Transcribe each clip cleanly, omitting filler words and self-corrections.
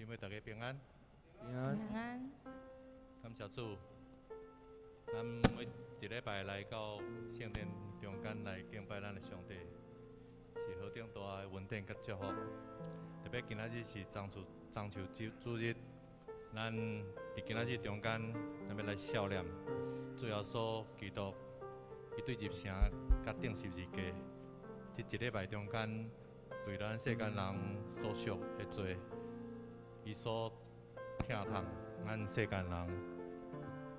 妹大家平安。平安。平安。感谢主，咱每一礼拜来到圣殿中间来敬拜咱的上帝，是何等大的恩典甲祝福。特别今仔日是中秋主日，咱伫今仔日中间，咱要来孝念主耶稣基督，伊对入城甲顶十字架，即一礼拜中间，对咱世间人所属的罪，伊所疼痛咱世间人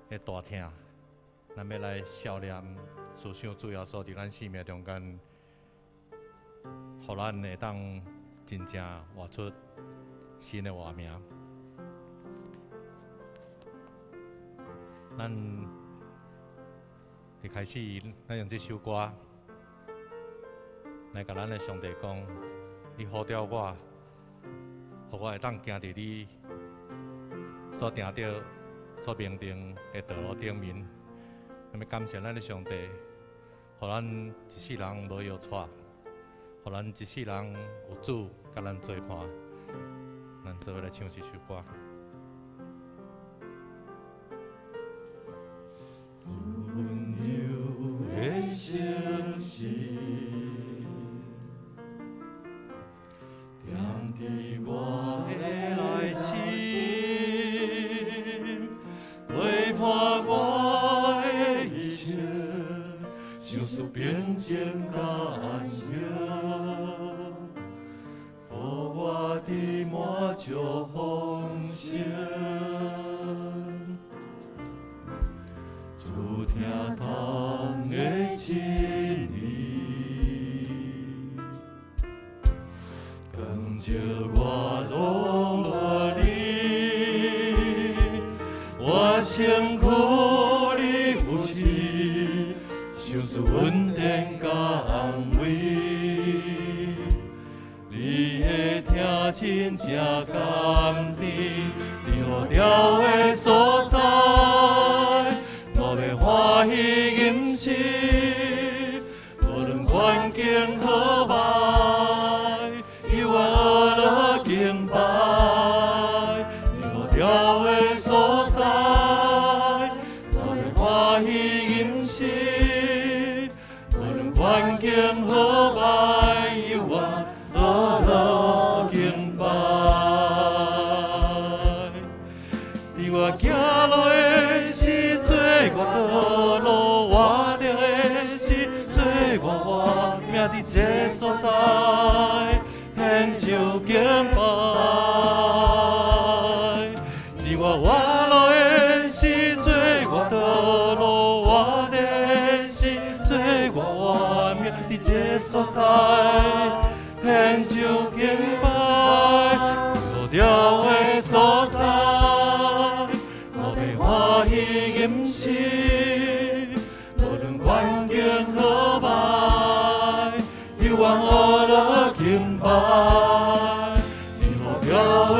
的大疼，咱要来孝念、思想主耶稣伫咱生命中间，互咱会当真正活出新的活命。咱一开始，咱用这首歌来甲咱的上帝讲：你呼召我，互我会当行伫你所定着、所命定的道路顶面。咱要感谢咱的上帝，互咱一世人无摇错，互咱一世人有主甲咱做伴。咱做伙来唱这首歌。温柔的声线，点伫我的内心，陪伴我的一生，像是平静甲安宁，予我伫满足丰盛。主听痛的真理，光照我拢无你，我身躯里有气，像是稳定甲安慰。你的听真正甘甜，你好调的所在。我要欢喜吟诗，无论环境好歹，有我学了敬拜。你我调的所在，我要欢喜吟诗，无论环境好歹，有我学了敬拜。你我行落的是我道路，我着的是做我命伫这所在，献上敬拜。你我路的是做我道路，我着的是做我命伫这所在，献上敬拜。无条的所在。欢喜吟诗，无论环境好歹，有我学了敬拜。你好调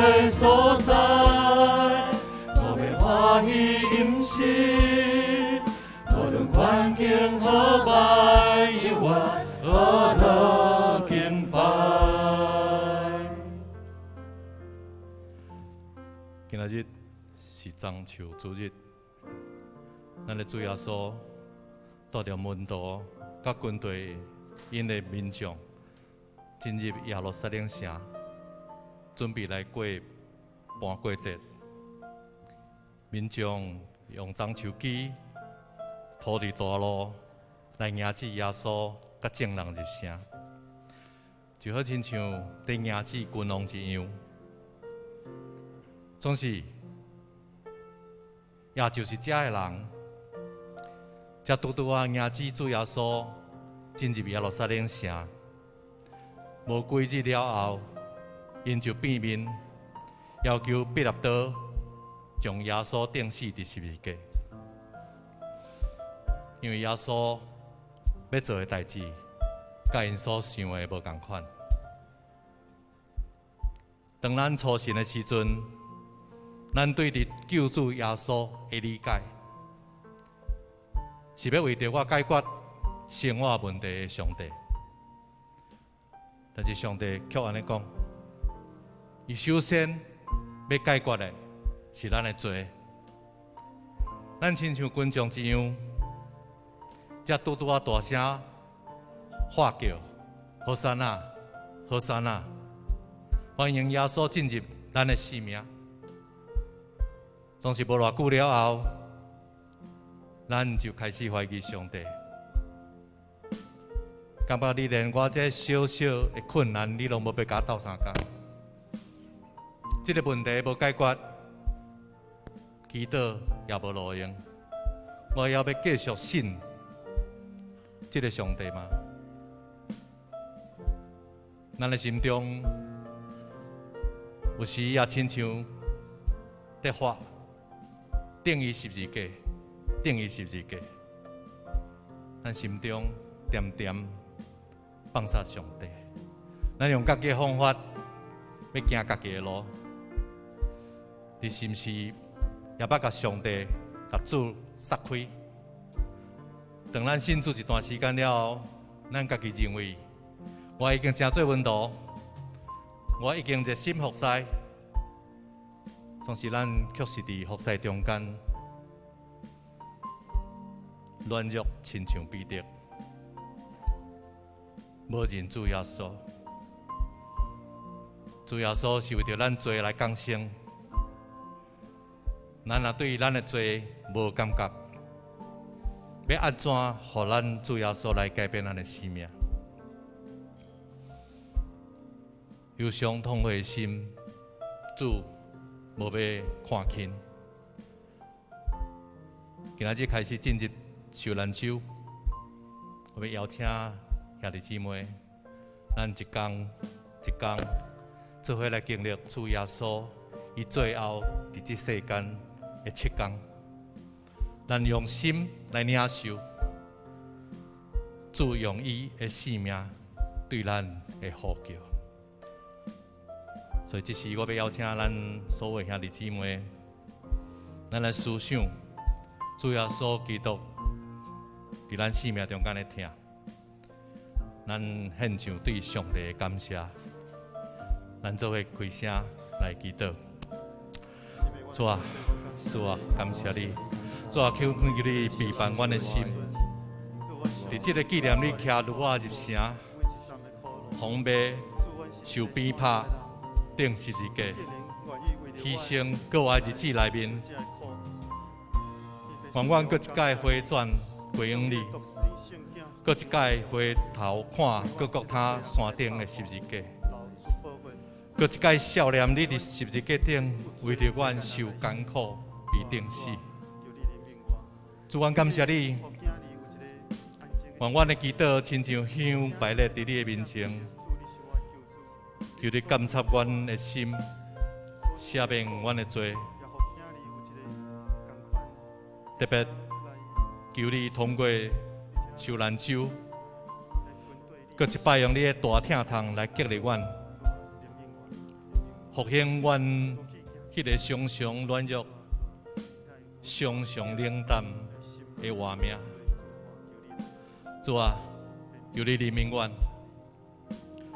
的所在，我要欢喜吟诗，无论环境好歹，有我学了敬拜。今仔日是中秋主日，咱的主耶稣带着门徒甲军队因的民众进入耶路撒冷城，准备来过搬过节。民众用棕树枝铺伫大路来迎接耶稣甲众人入城，就好亲像在迎接君王一样。总是，也就是这的人，才拄啊迎接主耶稣进入耶路撒冷城。无几日了后，因就变面，要求彼拉多将耶稣钉死伫十字架，因为耶稣要做的代志，甲因所想的无同款。当咱初信的时阵，咱对伫救主耶稣的理解，是要为着我解决生活问题的上帝。但是上帝却安尼讲，伊首先要解决的是咱的罪。咱亲像群众一样，才拄啊大声喊叫：好山啊，好山啊！欢迎耶稣进入咱的生命。总是无偌久了后，咱就开始怀疑上帝。感觉你连我这小小的困难，你拢无要甲我斗相共。这个问题无解决，祈祷也无路用。我还要继续信这个上帝吗？咱的心中有时也亲像在发定义十字架，定义十字架。咱心中点点放下上帝，咱用家己的方法要行家己的路，你是毋是也捌甲上帝甲主撒开？当咱信主一段时间了后，咱家己认为我已经真做温度，我已经热心服侍，总是咱却是伫服侍中间软弱，亲像彼得。无认主耶稣，主耶稣是为着咱罪来降生。咱若对咱的罪无感觉，要安怎互咱主耶稣来改变咱的生命？有伤痛的心，主无要看轻。今仔日开始进入受难周，我要邀请兄弟姊妹，咱一天一天做伙来经历主耶稣伊最后伫这世间的7天，咱用心来领受主用伊的生命对咱的呼叫。所以，这时我要邀请咱所有兄弟姊妹，咱来思想主耶稣基督伫咱生命中间的疼。咱献上对上帝的感谢，咱做伙开声来祈祷。主啊，主啊，感谢你，主啊，求你陪伴阮的心，伫这个纪念日徛入我入城，防备受鞭拍，钉十字架，牺牲过活日子内面，愿阮搁一届回转归向你。搁一届回头看各国他山顶的十字架，搁一届笑念你伫十字架顶为着阮受艰苦被钉死。主，阮感谢你，愿阮的祈祷亲像香摆列伫你的面前，求你监察阮的心，赦免阮的罪，特别求你通过受难周，搁一摆用你的大疼痛来激励阮，复兴阮迄个常常软弱、常常冷淡的活命。主啊，求你怜悯阮，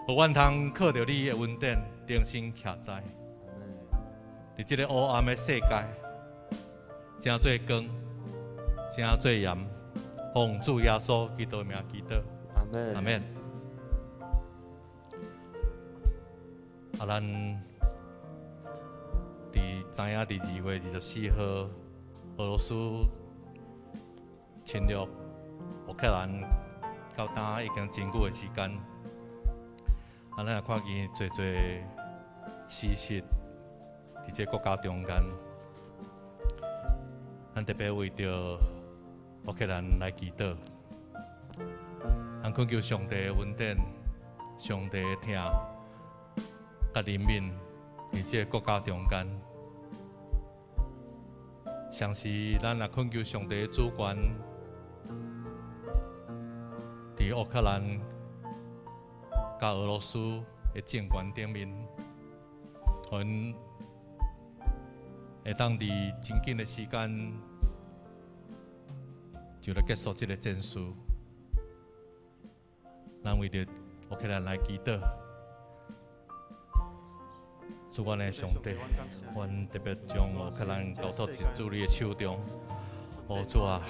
互阮通靠着你的恩典，重新徛在伫这个黑暗的世界，真做光，真做盐。奉主耶稣基督的名祈祷，阿门。咱知影伫2月24号，俄罗斯侵略乌克兰到今已经真久的时间，咱也看见侪事实伫这国家中间，咱特别为着乌克兰来祈祷，咱恳求上帝的恩典、上帝的疼，甲人民伫这个国家中间。像是咱也恳求上帝的主权，伫乌克兰甲俄罗斯的政权顶面，阮会当伫真紧的时间，就来结束这个战事。咱为着乌克兰来祈祷，主阮的上帝，阮特别将乌克兰交托伫主你的手中。主啊，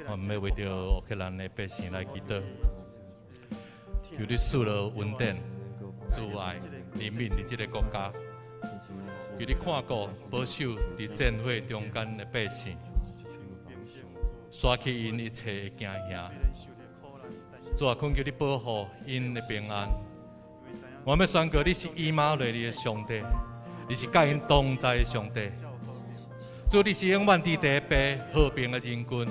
阮要为着乌克兰的百姓来祈祷，求你赐落稳定、自爱、人民伫这个国家，求你看顾、保守伫战火中间的百姓，刷去因一切的惊吓。主啊，恳求你保护因的平安。我要宣告，你是以马内利的上帝，你是甲因同在的上帝。主，你是永远伫第一排和平的人君。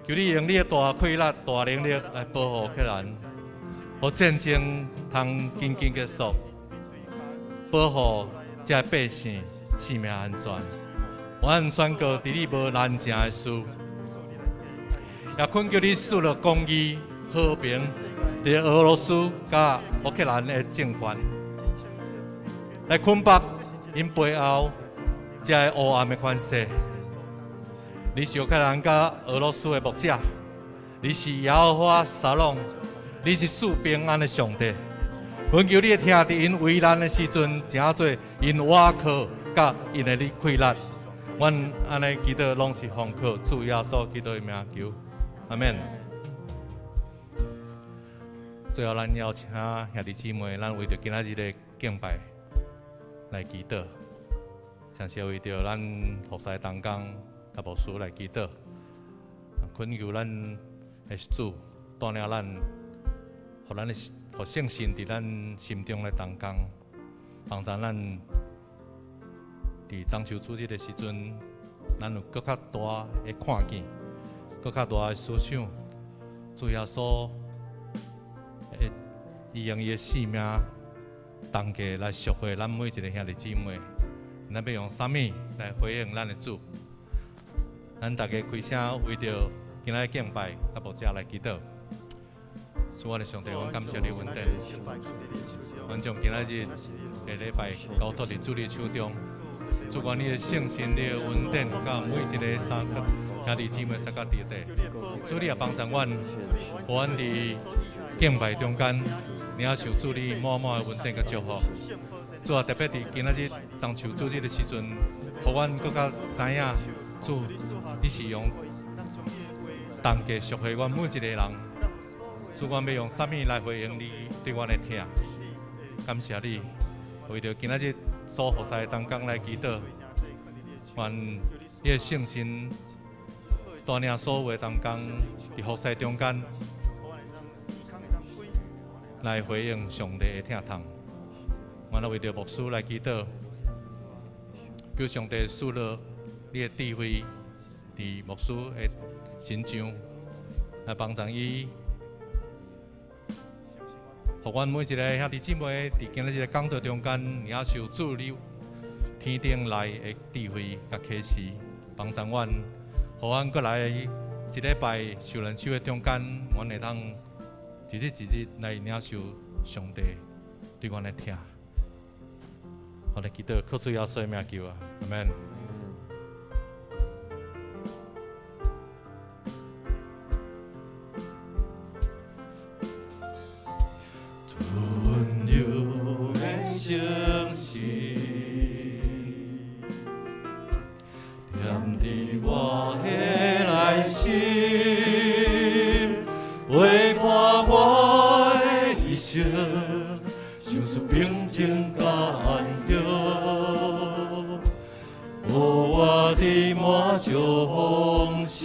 求你用你的大气力、大能力来保护乌克兰，让战争通紧紧结束，保护这百姓性命安全。我宣告，伫你无难成的事，也恳求你赐落公义、和平，伫俄罗斯甲乌克兰的政权，来捆绑因背后这黑暗的权势。你是乌克兰甲俄罗斯的牧者，你是耶和华沙龙，你是赐平安的上帝。恳求你听伫因危难的时阵，正做因瓦靠甲因的气力。阮安尼祈祷，拢是奉靠主耶稣基督的名求，阿免。最后，咱邀请兄弟姊妹，咱为着今仔日的敬拜来祈祷，像是为着咱服侍同工。甲牧师来祈祷，恳求咱的主带领咱，互咱的互圣神伫咱心中的同工，帮助咱伫中秋主日的时阵，咱有更较大的看见，更较大的思想，主耶稣伊用伊的性命同价来赎回咱每一个兄弟姊妹。咱要用啥物来回应咱的主？咱大家开声，为着今仔敬拜，甲牧者来祈祷。主我的上帝，阮感谢你稳定，阮将今仔日的礼拜交托伫主你手中。主愿你的圣神、你的稳定，甲每一个兄弟姊妹三角地带。主你也帮助阮，互阮伫敬拜中间，领受主你满满的稳定甲祝福。主啊，特别伫今仔日中秋主日的时阵，互阮更加知影。主，你是用同价赎回阮每一个人。主，阮要用啥物来回应你对阮的疼？感谢你，为着今仔日所服侍的同工来祈祷，愿你的圣神带领所有的同工伫服侍中间来回应上帝的疼痛。阮为着牧师来祈祷，求上帝赐落你的智慧伫牧师的身上，来帮助伊，互阮每一个兄弟姊妹伫今日的讲道中间，领受主你天顶来的智慧甲启示，帮助阮，互阮过来一礼拜受人手的中间，阮会当一日一日来领受上帝对阮的疼。我来祈祷，靠主耶稣的名求啊，阿门。相信，念伫我的内心，陪伴我的一生，像是平静甲安详，予我的满足丰盛。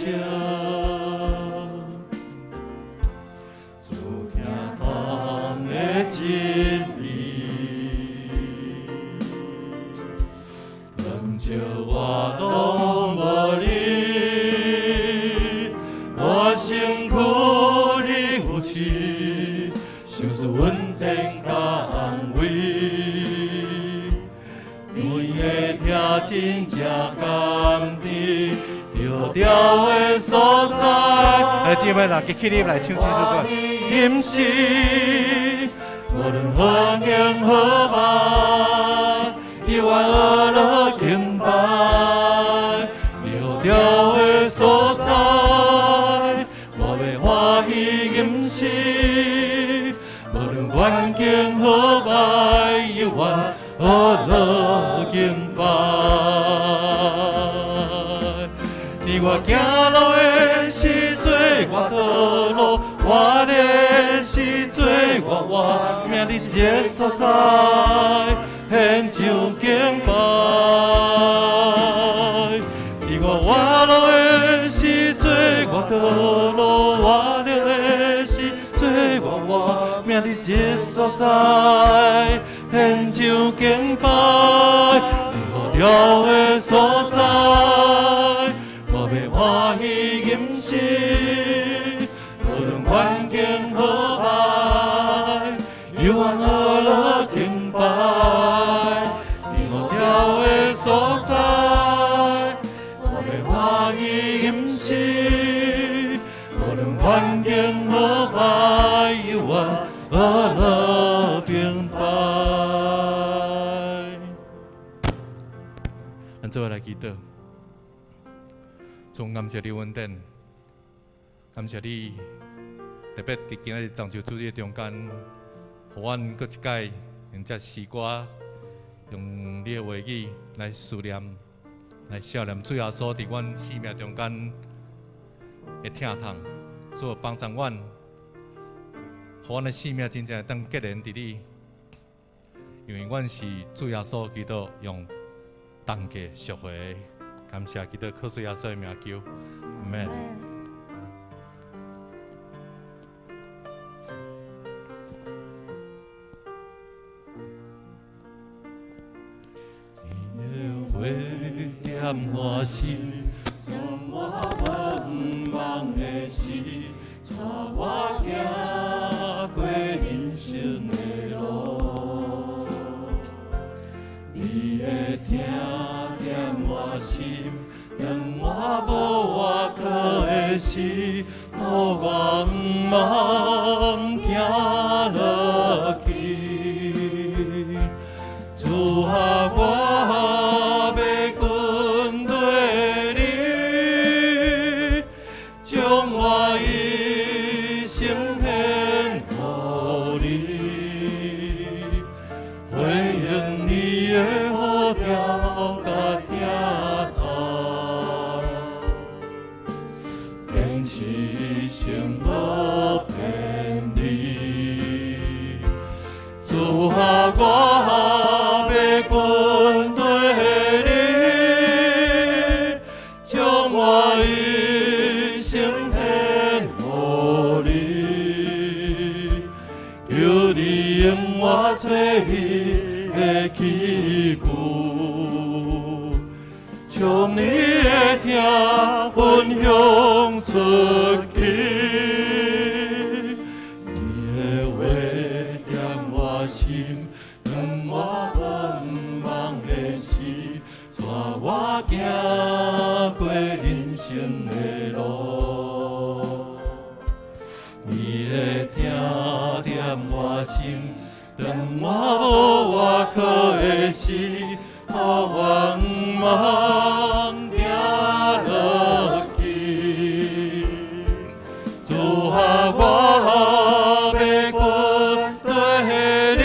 主听他的真理。叫我拢无你，我身躯你扶持，像是稳定甲安慰。每个听真正甘甜，着调的所在。来，姊妹啦，起立来唱这首歌。饮食，无论何年何晚，伊愿学了敬拜，调调的所在，我要欢喜饮食，无论环境何歹，伊愿。我道路，我的是做我命你这所在，献上敬拜。你我路的是做我道路，我的是做我命你这所在，献上敬拜。你调的所在。我要欢喜吟诗，无论环境何歹，有缘何乐敬拜。你我调的所在，我要欢喜吟诗，无论环境何歹，有缘何乐敬拜。咱做伙来祈祷。主，感谢你恩典，感谢你特别伫今日长寿主日中间，互阮搁一届用这诗歌，用你的话语来思念、来想念主耶稣伫阮生命中间的疼痛，主帮助阮，互阮的生命真正当结连伫你，因为阮是主耶稣基督用当价赎回的。感谢基督靠主耶稣的名求，阿门。你的话点我心，让我茫茫的心，带我行过人生的路。你的听。我心，让我无外靠的心，互我毋茫行落去。主啊，我要跟对你，将我一生献予你，回应你的呼召。心无骗你，主啊，我要跟对你，将我一生献予你，求你用我做你的器具，将你的听分享出去。心，让我茫茫的心，带我行过人生的路。你的听点我心，让我无外靠的心，互我毋茫行落去。主啊，我要跟对你，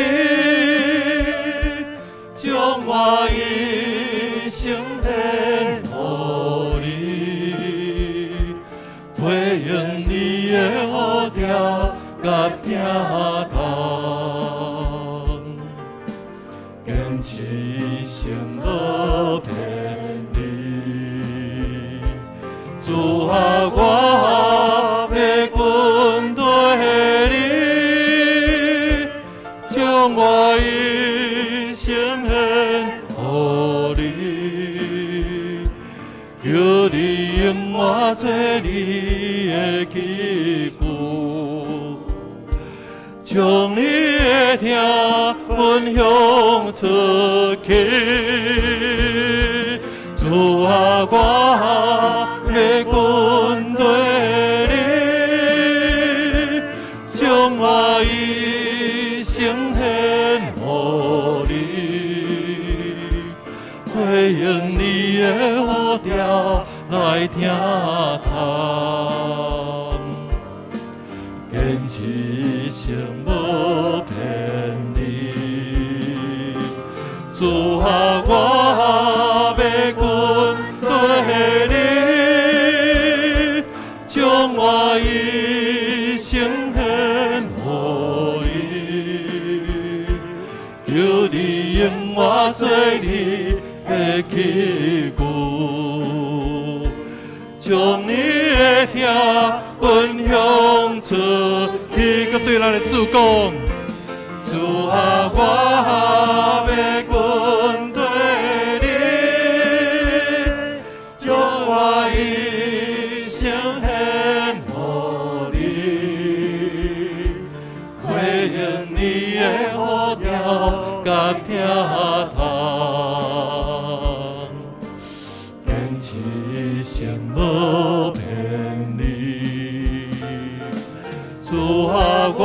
将我一生献予你，回应你的呼召甲疼痛，坚持一生无骗你。主啊，我要跟对你，将我一生献予你，求你用我做你的器具，将你的听分享出去。主啊，我要跟对你，将我一生献予你，回应你的呼召来听痛，坚持一生无骗你。主啊，我要跟对你，将我我一生献予你，求你用我做你的器具，将你的疼分享出去。佮对咱的主讲，主啊，我要跟对你，将我一生献予你，回应你的呼召甲疼痛，坚持一生无骗你。主啊，我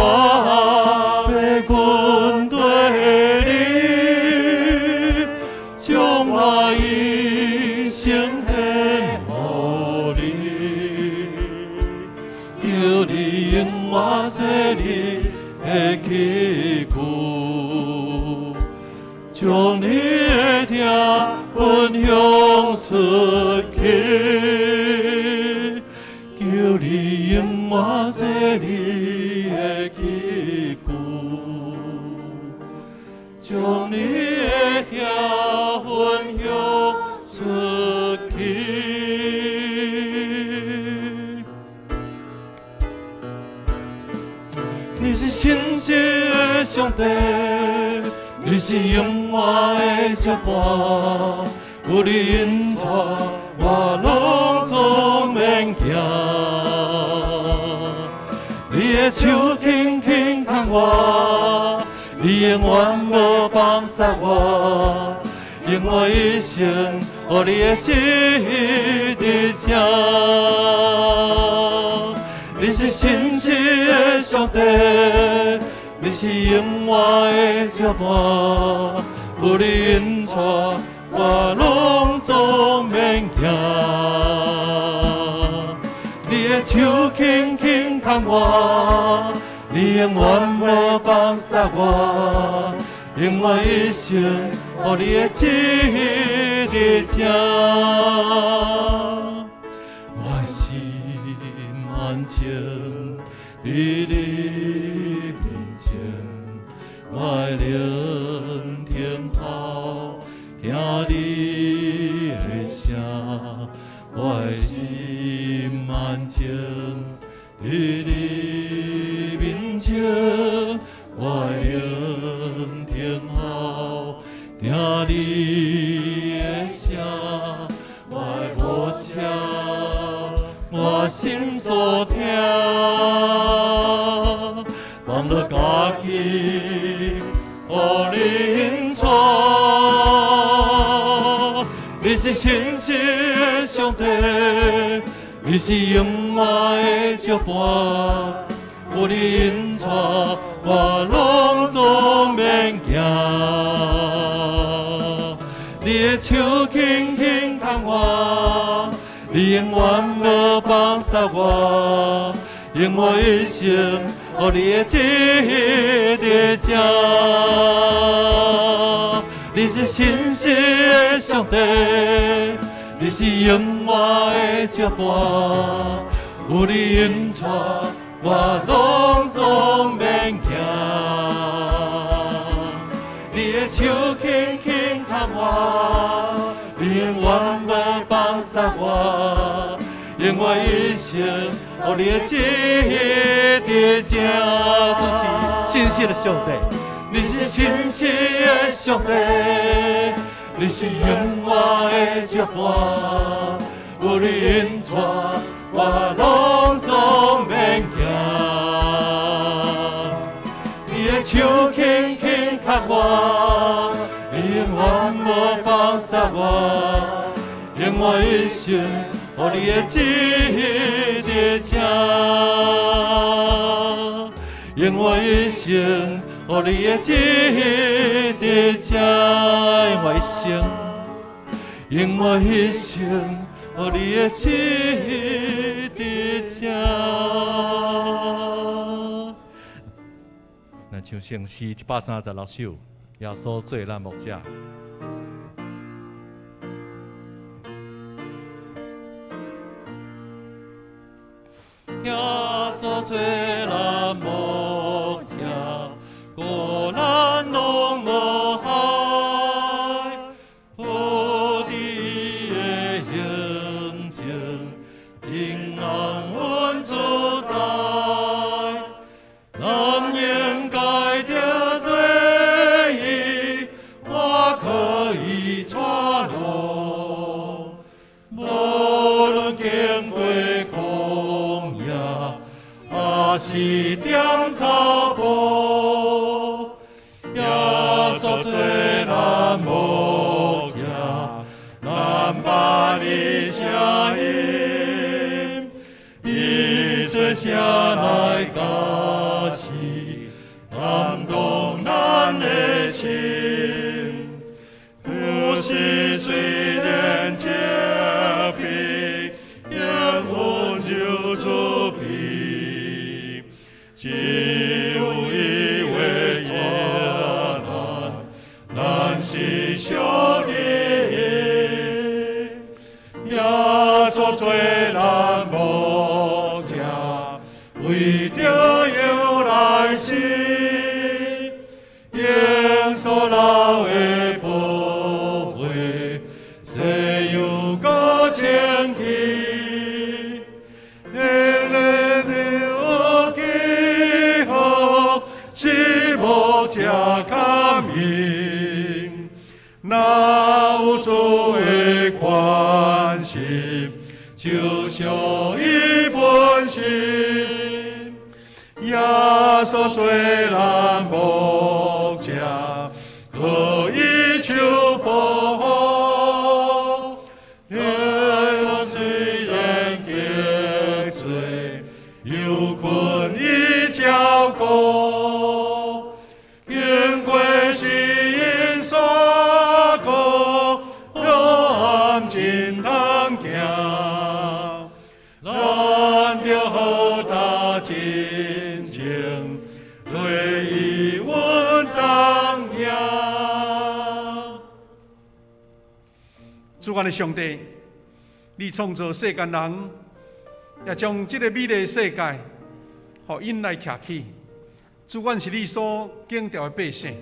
要跟对你，将我一生献予你，求你用我做你的器具，将你的疼分享出去，求你用我做你的器具，将你的疼分享出去。你是信实的上帝，你是永远的接伴，有你引带，我拢总免惊。你的手轻轻牵我，你的援无放撒我，用我一生，予你的旨意直正。你是信实的上帝，你是永远的接伴，有你引带，我拢总免惊。你的手轻轻牵我，你的援无放撒我，用我一生，予你的旨意直正。我心安静在你面前，我聆听好听你的声，我心安静在你面前，我聆听好听你的声，我无遮我心所听，望着家己，予你引带。你是信实的上帝，你是永远的接伴，有你引带，我拢总免惊。你的手轻轻牵我，你永远无放撒我，用我一生，予你的旨意直正。你是信实的上帝，你是永远的接伴，有你引带，我拢总免惊。你的手轻轻牵我，你永远无放撒我，用我一生，予你的旨意直正。主是信实的上帝，你是信实的上帝，你是永远的接伴，有你引带，我拢总免惊。你的手轻轻牵我，你永远无放撒我，用我一生，予你的旨意直正，用我一生，予你的旨意直正，用我一生，用我一生，予你的旨意直正。咱唱圣诗136首，耶稣做咱牧者。耶稣做咱牧者，故咱拢无害，菩提的形象，真让阮自在。咱应该着对伊，我可以带路，无论经过旷野，也是点草坡。耶稣做咱牧者，咱把你声音，伊说声来教示，感动咱的心。有时虽然切皮，也温柔出皮，只有伊为接咱是小弟。耶稣做咱牧者，为着有来世，耶稣老的宝血，只有个前提，人人有记号，是牧者感应，哪有主的关心，就像伊本心。耶稣做咱牧者，可以求保护。天空虽然极水，有困伊照顾。经过死荫山谷，幽暗真通行。咱着好大真情，对伊阮当赢。主我的上帝，你创造世间人，也将这个美丽的世界，互因来徛起。主，阮是你所敬重的百姓，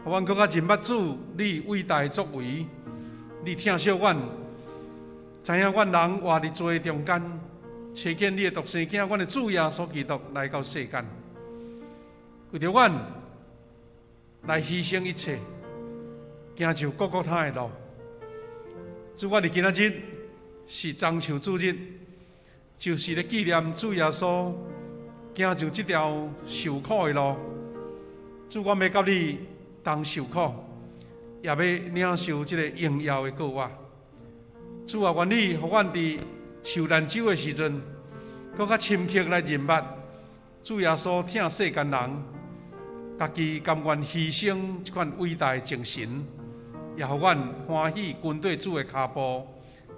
互阮更加认捌主你伟大的作为。你疼惜阮，知影阮人活伫罪中间，找见你的独生囝，阮的主耶稣基督来到世间，为着阮来牺牲一切，行就各各他的路。主，我哋今仔日是中秋主日，就是咧纪念主耶稣行上这条受苦的路。主，我要甲你同受苦，也要领受这个荣耀的果仔。主啊，愿你互阮伫受难酒的时阵，更较深刻来认捌主耶稣疼世间人，家己甘愿牺牲这款伟大的精神，也互阮欢喜跟对主的脚步，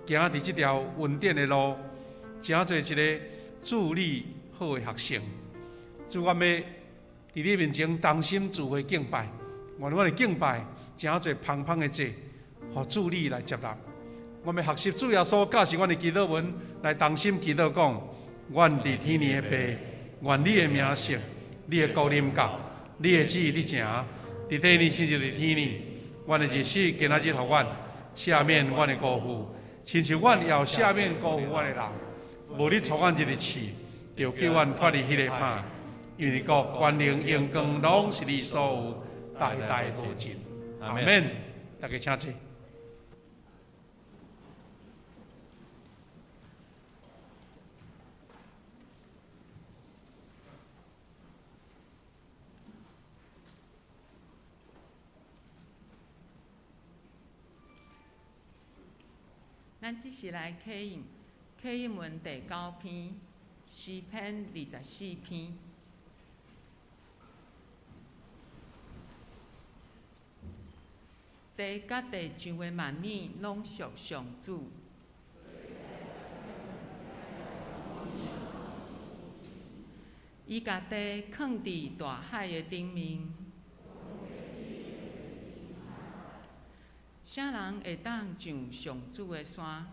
行伫这条恩典的路，真做一个助你好的学生。主，我要伫你面前同心自会敬拜，愿我的敬拜真做芳芳的祭，互主你来接纳。我们学习主耶稣教示阮的祈祷文，来同心祈祷讲：阮伫天里的爸，愿你的名圣，你的国临到，你的旨意伫成，伫地里亲像伫天里。阮的日子今仔日互阮赦免阮的辜负，亲像阮也赦免辜负阮的人。无你错阮一日去，就叫阮脱离迄个歹。因为国、权能、荣光，拢是你所有，代代无尽。阿免。大家请坐。咱即时来考引文第9篇，诗篇24篇。地甲地上的万物，拢属上主。伊甲地放伫大海的顶面。啥人会当上上主的山？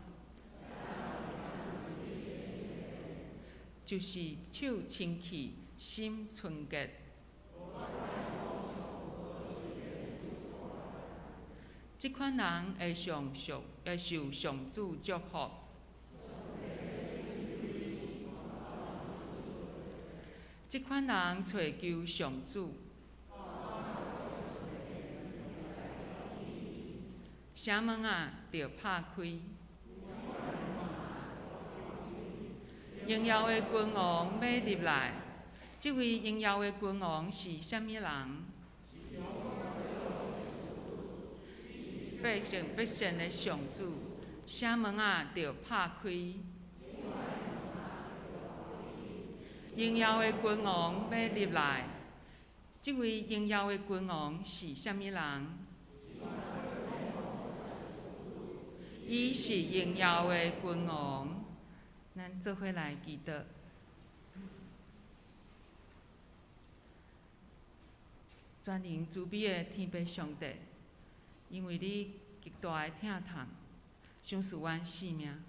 就是手清气、心纯洁。即款人会受上主祝福。即款人找求上主，城门啊，着拍开。荣耀的君王要入来，这位荣耀的君王是啥物人？百姓的上主，城门啊，着拍开。荣耀的君王要入来，这位荣耀的君王是啥物人？伊是荣耀的君王。咱做伙来祈祷。全能慈悲的天父上帝，因为你极大的疼痛，想赐阮性命，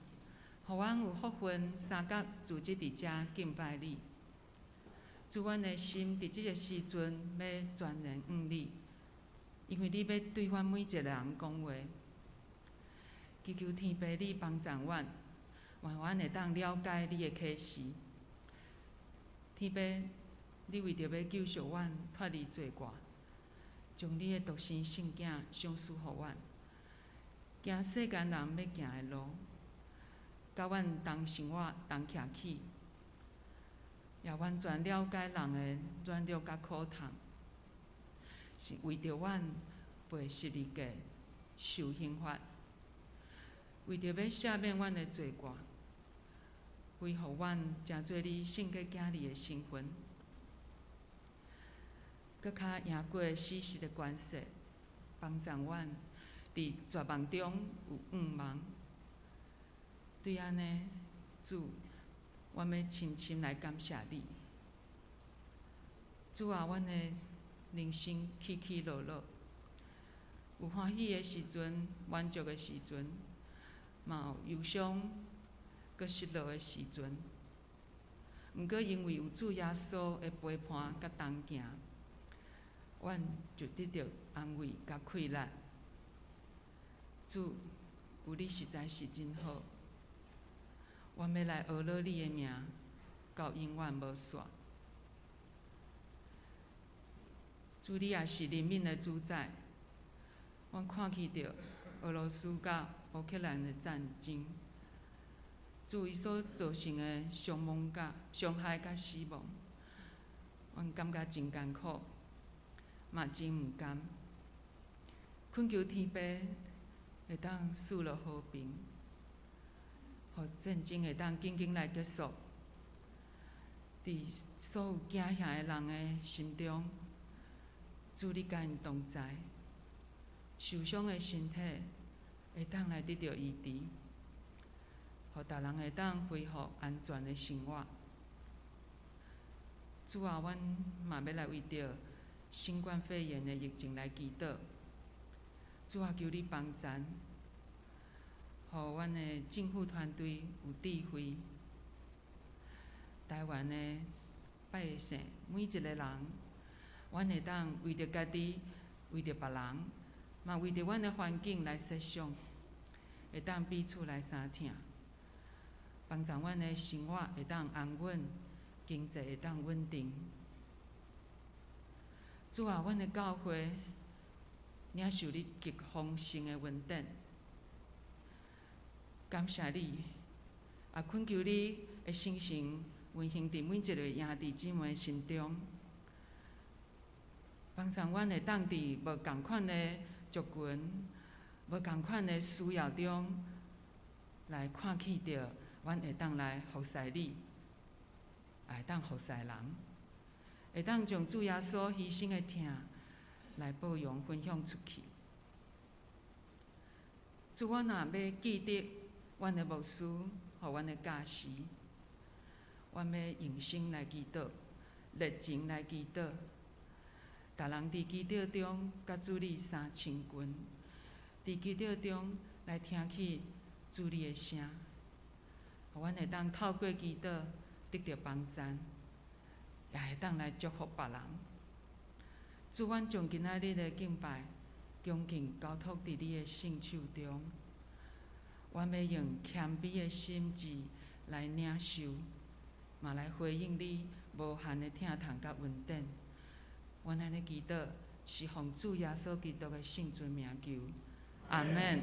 互阮有福分三角组织伫遮敬拜你。主，阮的心伫即个时阵要全然向你，因为你要对阮每一个人讲话。祈求天父你帮助阮，愿阮会当了解你的启示。天父，你为着要救赎阮脱离罪恶，将你的独生圣子赏赐互阮，行世间人要行的路，甲阮同生活同徛起，也完全了解人的软弱甲苦痛，是为着阮背十字架受刑罚，为着要赦免阮的罪过，恢复阮成做你圣洁囝儿的身份，搁较赢过死时的关系，帮助阮伫绝望中有盼望。对安尼，主，阮要深深来感谢你。主啊，阮的人生起起落落，有欢喜的时阵，满足的时阵，嘛有忧伤、搁失落的时阵。毋过因为有主耶稣的陪伴甲同行，阮就得到安慰甲快乐。主，有你实在是真好。阮要来学乐你的名，到永远无煞。主，你也是人民的主宰。阮看去着俄罗斯甲乌克兰的战争，主伊所造成的伤害甲死亡，阮感觉真艰苦，嘛真毋甘。恳求天父会当赐落和平。互战争会当紧紧来结束，伫所有惊吓的人的心中，主你甲因同在，受伤的身体会当来得到医治，互逐人会当恢复安全的生活。主啊，阮嘛要来为着新冠肺炎的疫情来祈祷。主啊，求你帮助。互阮的政府团队有智慧，台湾的百姓每一个人，阮会当为着家己，为着别人，嘛为着阮的环境来设想，会当彼此来相听，帮助阮的生活会当安稳，经济会当稳定。主啊，阮的教会领受你极丰盛的恩典。感谢你，也恳求你的圣神运行伫每一个兄弟姊妹心中，帮助阮会当伫无共款的族群、无共款的需要中，来看起着阮会当来服侍你，会当服侍人，会当将主耶稣牺牲的疼来保养分享出去。主，阮若要记得阮的牧师，互阮的教师，阮要用心来祈祷，热情来祈祷，逐人伫祈祷中甲主你相亲近，伫祈祷中来听起主你的声，互阮会当透过祈祷得得到帮赞，也会当来祝福别人。主，阮将今仔日的敬拜恭敬交托伫你的圣手中，阮要用谦卑的心志来领受，嘛来回应你无限的疼痛甲恩典。阮安尼祈祷，是奉主耶稣基督的圣尊名求，阿门。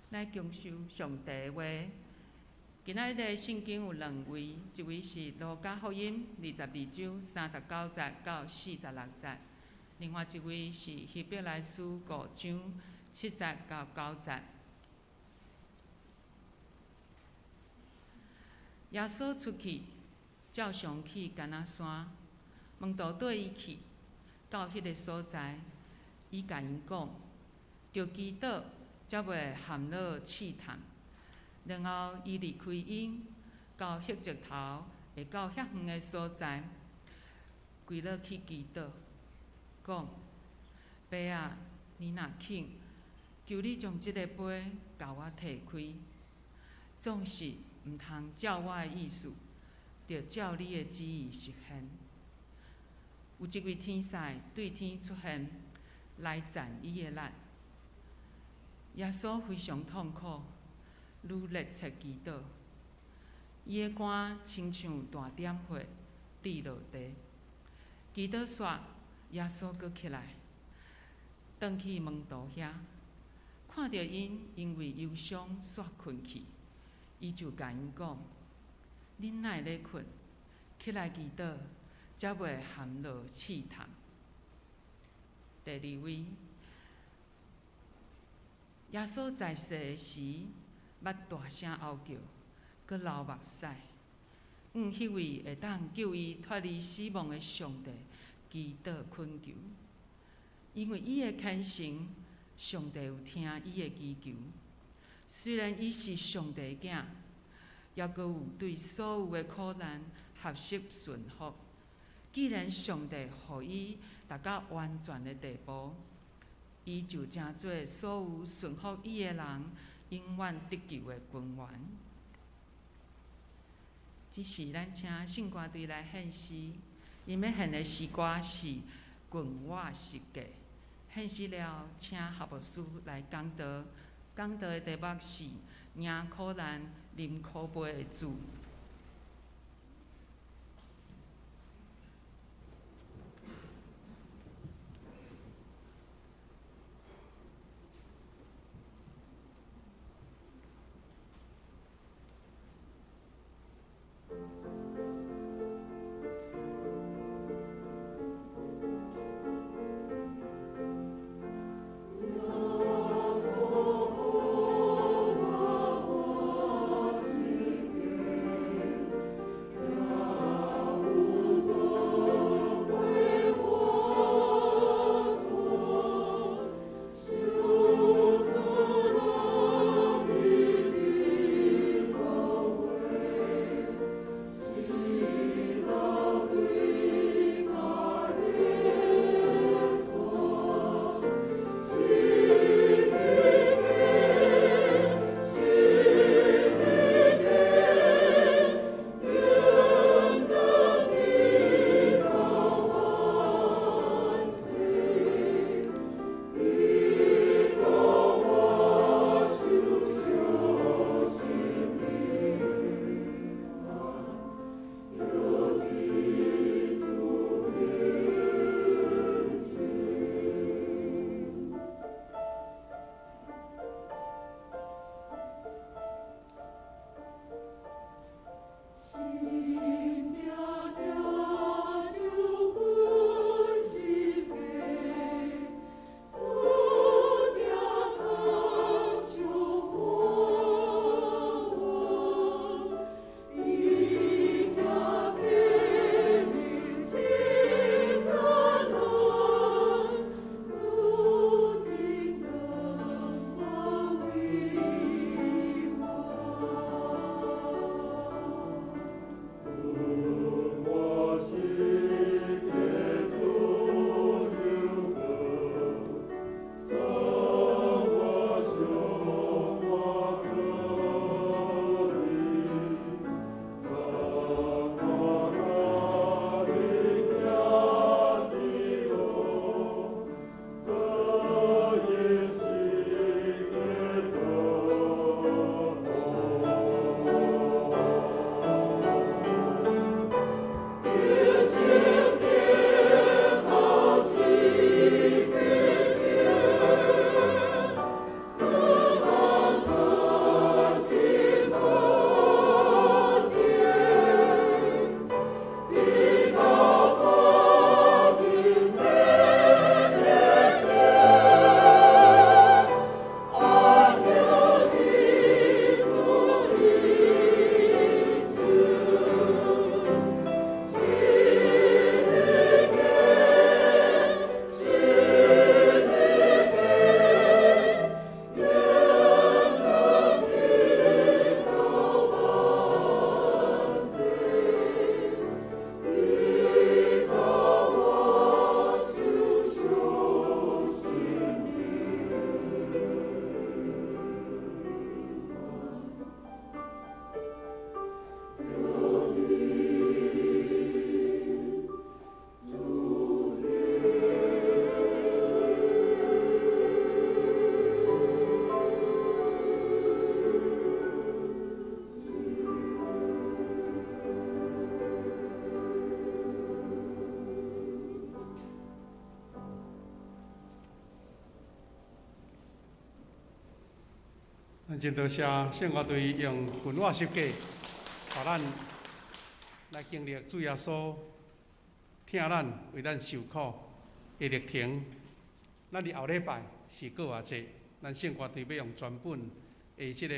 来共受上帝的话。今仔日的圣经有两位，一位是路加福音22章39节到46节，另外一位是希伯来书5章7节到9节。耶稣出去，照常去橄榄山，门徒缀伊去，到迄个所在，伊甲因讲，着祈祷，才袂含落试探。然后伊离开因，到迄石头会到遐远的所在，跪落去祈祷，讲：爸啊，你若肯，求你将即个杯甲我摕开，总是毋通照我的意思，着照你的旨意实现。有一位天使对天出现，来赞伊的力。耶稣非常痛苦，愈热切祈祷，伊的肝亲像大点火，滴落地。祈祷煞，耶稣阁起来，转去门徒遐，看到因因为忧伤煞困去，伊就甲因讲：恁哪会咧困？起来祈祷，才袂含落试探。第二位。耶稣在世时，捌大声嗷叫，佮流目屎。迄位会当救伊脱离死亡的上帝，祈祷恳求，因为伊的虔诚，上帝有听伊的祈求。虽然伊是上帝的囝，也阁有对所有的苦难合适顺服。既然上帝予伊达到完全的地步，伊就正做所有顺服伊的人永远得救的君王。只是咱请圣歌队来献诗，因要献的诗歌是《君我实价》。献诗了，请合牧师来讲道。讲道的题目是《赢苦难，啉苦杯的主》。咱真多谢圣乐队用文化设计，互咱来经历主耶稣听咱为咱受苦的历程。咱伫后礼拜是过偌济，咱圣乐队要用全本的即个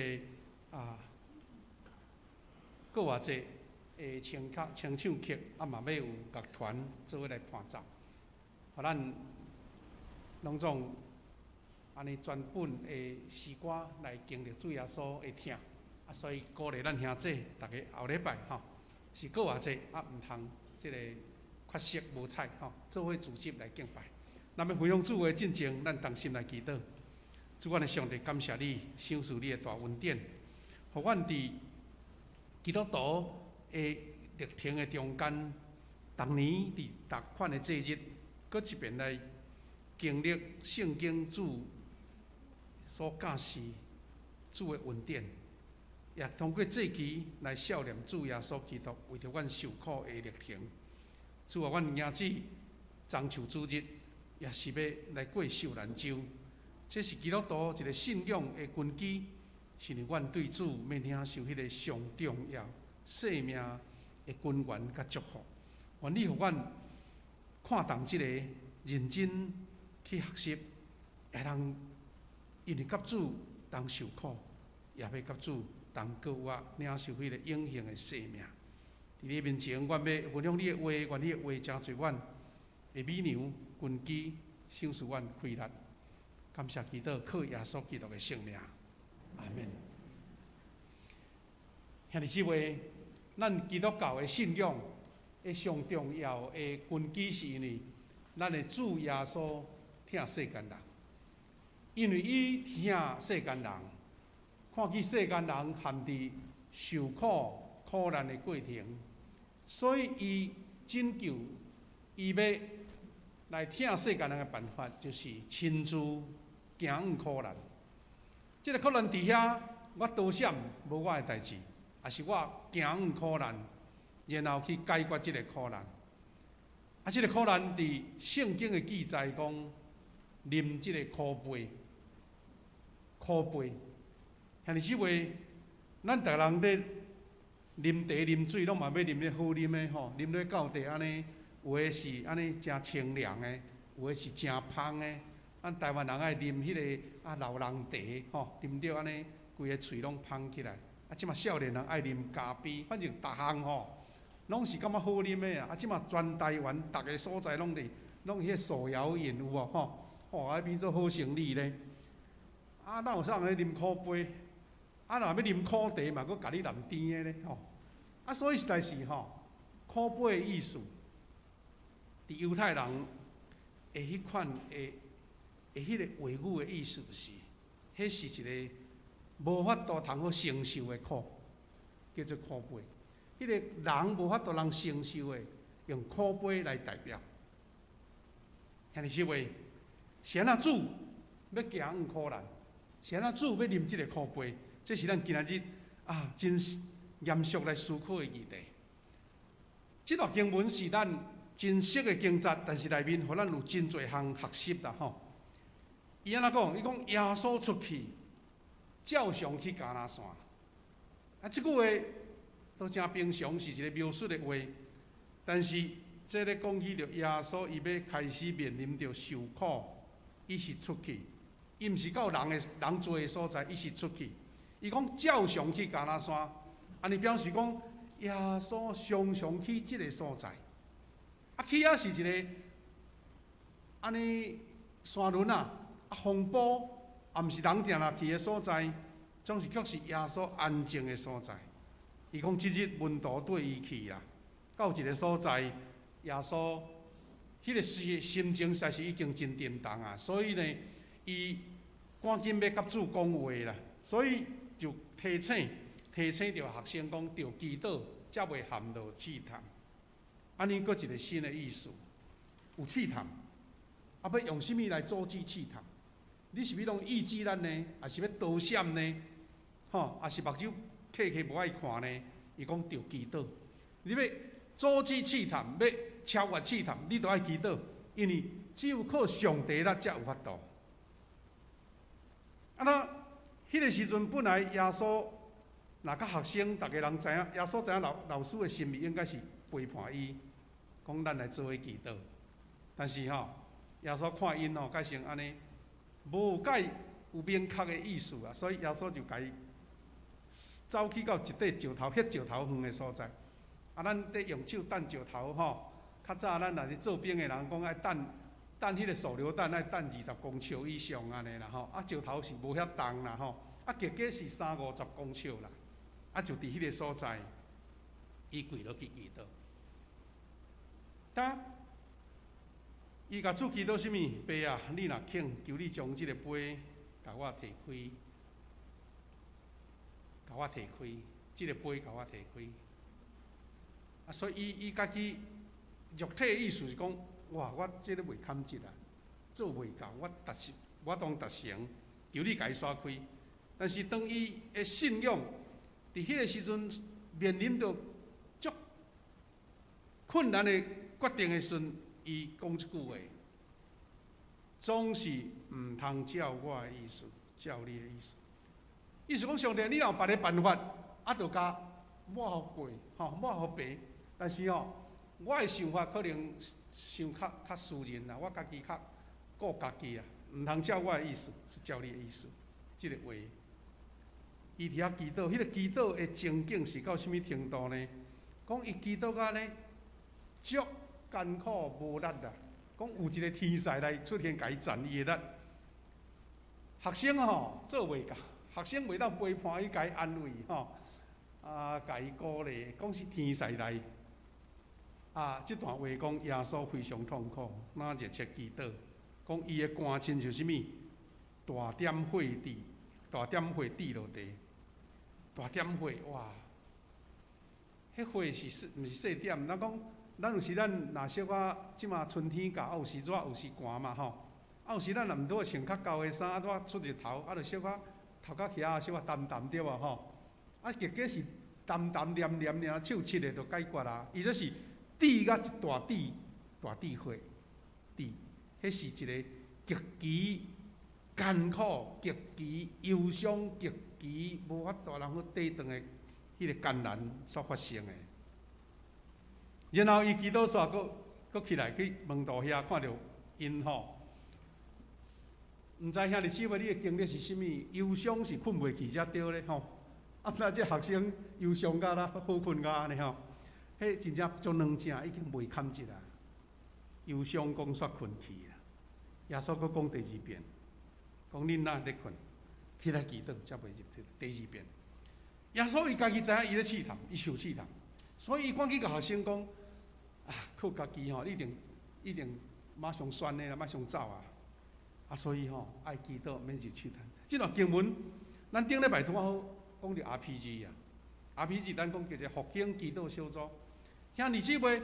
过偌济的清唱曲，嘛要有乐团做伙来伴奏，互咱拢总安尼全本的诗歌来经历主耶稣的听，所以鼓励咱兄弟，大家后礼拜是过偌济毋通即个缺席无彩做伙组织来敬拜。咱要分享主话进前，咱同心来祈祷。主，阮的上帝，感谢你，赏赐你的大恩典，互阮伫基督徒的历程的中间，逐年伫逐款的节日，搁一遍来经历圣经主所教示主的恩典，也通过节期来孝念主耶稣基督为着阮受苦的历程。主啊，阮今子中秋主日，也是要来过受难周，这是基督徒一个信仰的根基，是让阮对主要领受迄个上重要生命的根源甲祝福。愿你互阮看重即个，认真去学习，会通因为甲主同受苦，也要甲主同过活领受迄个永恒的生命。伫你面前，阮要分享你的话，愿你的话成做阮的美牛根基，赏赐阮快乐。感谢祈祷，靠耶稣基督的圣名，阿门。兄弟姊妹，咱基督教的信仰的上重要的根基，是因为咱的主耶稣疼世间人，因为伊疼世间人，看见世间人陷伫受苦苦难的过程，所以伊拯救，伊要来疼世间人的办法，就是亲自行往苦难。这个苦难伫遐，我躲闪无我的代志，也是我行往苦难，然后去解决这个苦难。这个苦难伫圣经的记载讲，啉这个苦杯，苦杯。兄弟姊妹，咱逐人咧啉茶啉水，拢嘛要啉咧好啉的吼，啉咧到地安尼。有的是安尼真清凉的，有的是真芳的。咱台湾人爱啉迄个老人茶吼，啉着安尼规个喙拢芳起来。即马少年人爱啉咖啡，反正逐项吼拢是感觉好啉的啊！即马全台湾逐个所在拢迄个手摇饮有无吼？啊变做好生理咧。哪有啥人啉苦杯？若要啉苦茶嘛，佫甲你淋甜的咧吼。所以实在是苦杯的意思。伫犹太人的迄款的迄个话语的意思，就是迄是一个无法度通好承受的苦，叫做苦杯。迄个人无法度人承受的，用苦杯来代表。兄弟姊妹，是安怎主要行往苦难，是安怎主要啉即个苦杯，这是咱今仔日真严肃来思考的议题。这段经文是咱真熟的经节，但是内面互咱有真侪项学习啦吼。伊安怎讲？伊讲耶稣出去，照常去迦拿山。即句话都真平常，是一个描述的话。但是这咧讲起着耶稣，伊要开始面临着受苦，伊是出去，伊毋是到人多的所在，伊是出去。伊讲照常去迦拿山，安尼表示讲耶稣常常去即个所在。去是一个安尼山峦风暴毋是人定去的所在，总是却是耶稣安静的所在。伊讲即日温度对伊去啦，到一个所在，耶稣迄个心情实在是已经真沉重啊，所以呢，伊赶紧要甲主讲话啦，所以就提醒着学生讲，着祈祷，才袂陷落试探。安尼，阁一个新的意思，有试探，要用什么来阻止试探？你是要用抑制咱呢，还是要躲闪呢？还是目睭刻无爱看呢？伊讲着祈祷，你要阻止试探，要超越试探，你都爱祈祷，因为只有靠上帝咱才有法度。迄个时阵本来耶稣若甲学生，逐个人知影，耶稣知影老师的心意应该是陪伴伊，讲咱来做伙祈祷。但是耶稣看因改成安尼，无解有明确的意思啊，所以耶稣就甲伊走去到一块石头，迄石头远的所在。咱得用手弹石头较早咱若是做兵的人讲爱弹迄个手榴弹爱弹20公尺以上安尼啦石头是无遐重啦结果是30-50公尺啦，就伫迄个所在，伊跪落去祈祷。伊甲主祈祷什物？爸啊，你若肯，求你将即个杯甲我摕开，甲我摕开，即个杯甲我摕开。所以伊家己肉体的意思是讲，哇，我即个袂堪值啊，做袂到，我当达成，求你甲伊刷开。但是当伊的信仰伫迄个时阵面临着足困难的决定的时阵，伊讲一句话：总是毋通照我的意思，照你的意思。意思讲，上帝，你若有别个办法，就甲抹互过，抹互白。但是我的想法可能想较私人啦，我家己较顾家己啊，毋通照我的意思，是照你的意思。即个话。伊伫遐祈祷，迄个祈祷的情景是到什么程度呢？讲伊祈祷到呢，足艰苦无力啦。讲有一个天使来出现，甲伊赞伊的力。学生做袂到，学生袂当陪伴伊，甲伊安慰甲伊鼓励，讲是天使来。即段话讲耶稣非常痛苦，那热切祈祷，讲伊的肝亲像什么？大点火滴落地。大点火，哇！迄火是毋是细点？咱讲，咱有时咱若小可即马春天到，有时热，有时寒嘛有时咱若毋拄穿较厚的衫，拄出日头，就小可头壳遐小可澹澹对无结果是澹澹黏黏尔，手切的就解决啦。伊这是滴甲一大滴火，迄是一个极其艰苦、极其忧伤、极其无法度人去抵挡的迄个艰难所发生的。然后伊祈祷煞，佫起来去门徒遐看到因毋知兄弟姊妹你的经历是啥物？忧伤是困袂去才对咧那这学生忧伤甲啦，好困甲安尼迄真正足软正已经袂堪值啦。忧伤讲煞困去啦。耶稣佫讲第二遍。讲恁哪在困，起来祈祷，才袂入去。第二遍，耶稣伊家己知影伊咧试探，伊受试探，所以伊赶紧甲学生讲：靠家己你一定马上选的啦，马上走啊！所以爱祈祷，免受试探。即段经文，咱顶礼拜拄好讲着 RPG 啊 ，RPG 咱讲叫做复兴祈祷小组。兄弟姊妹，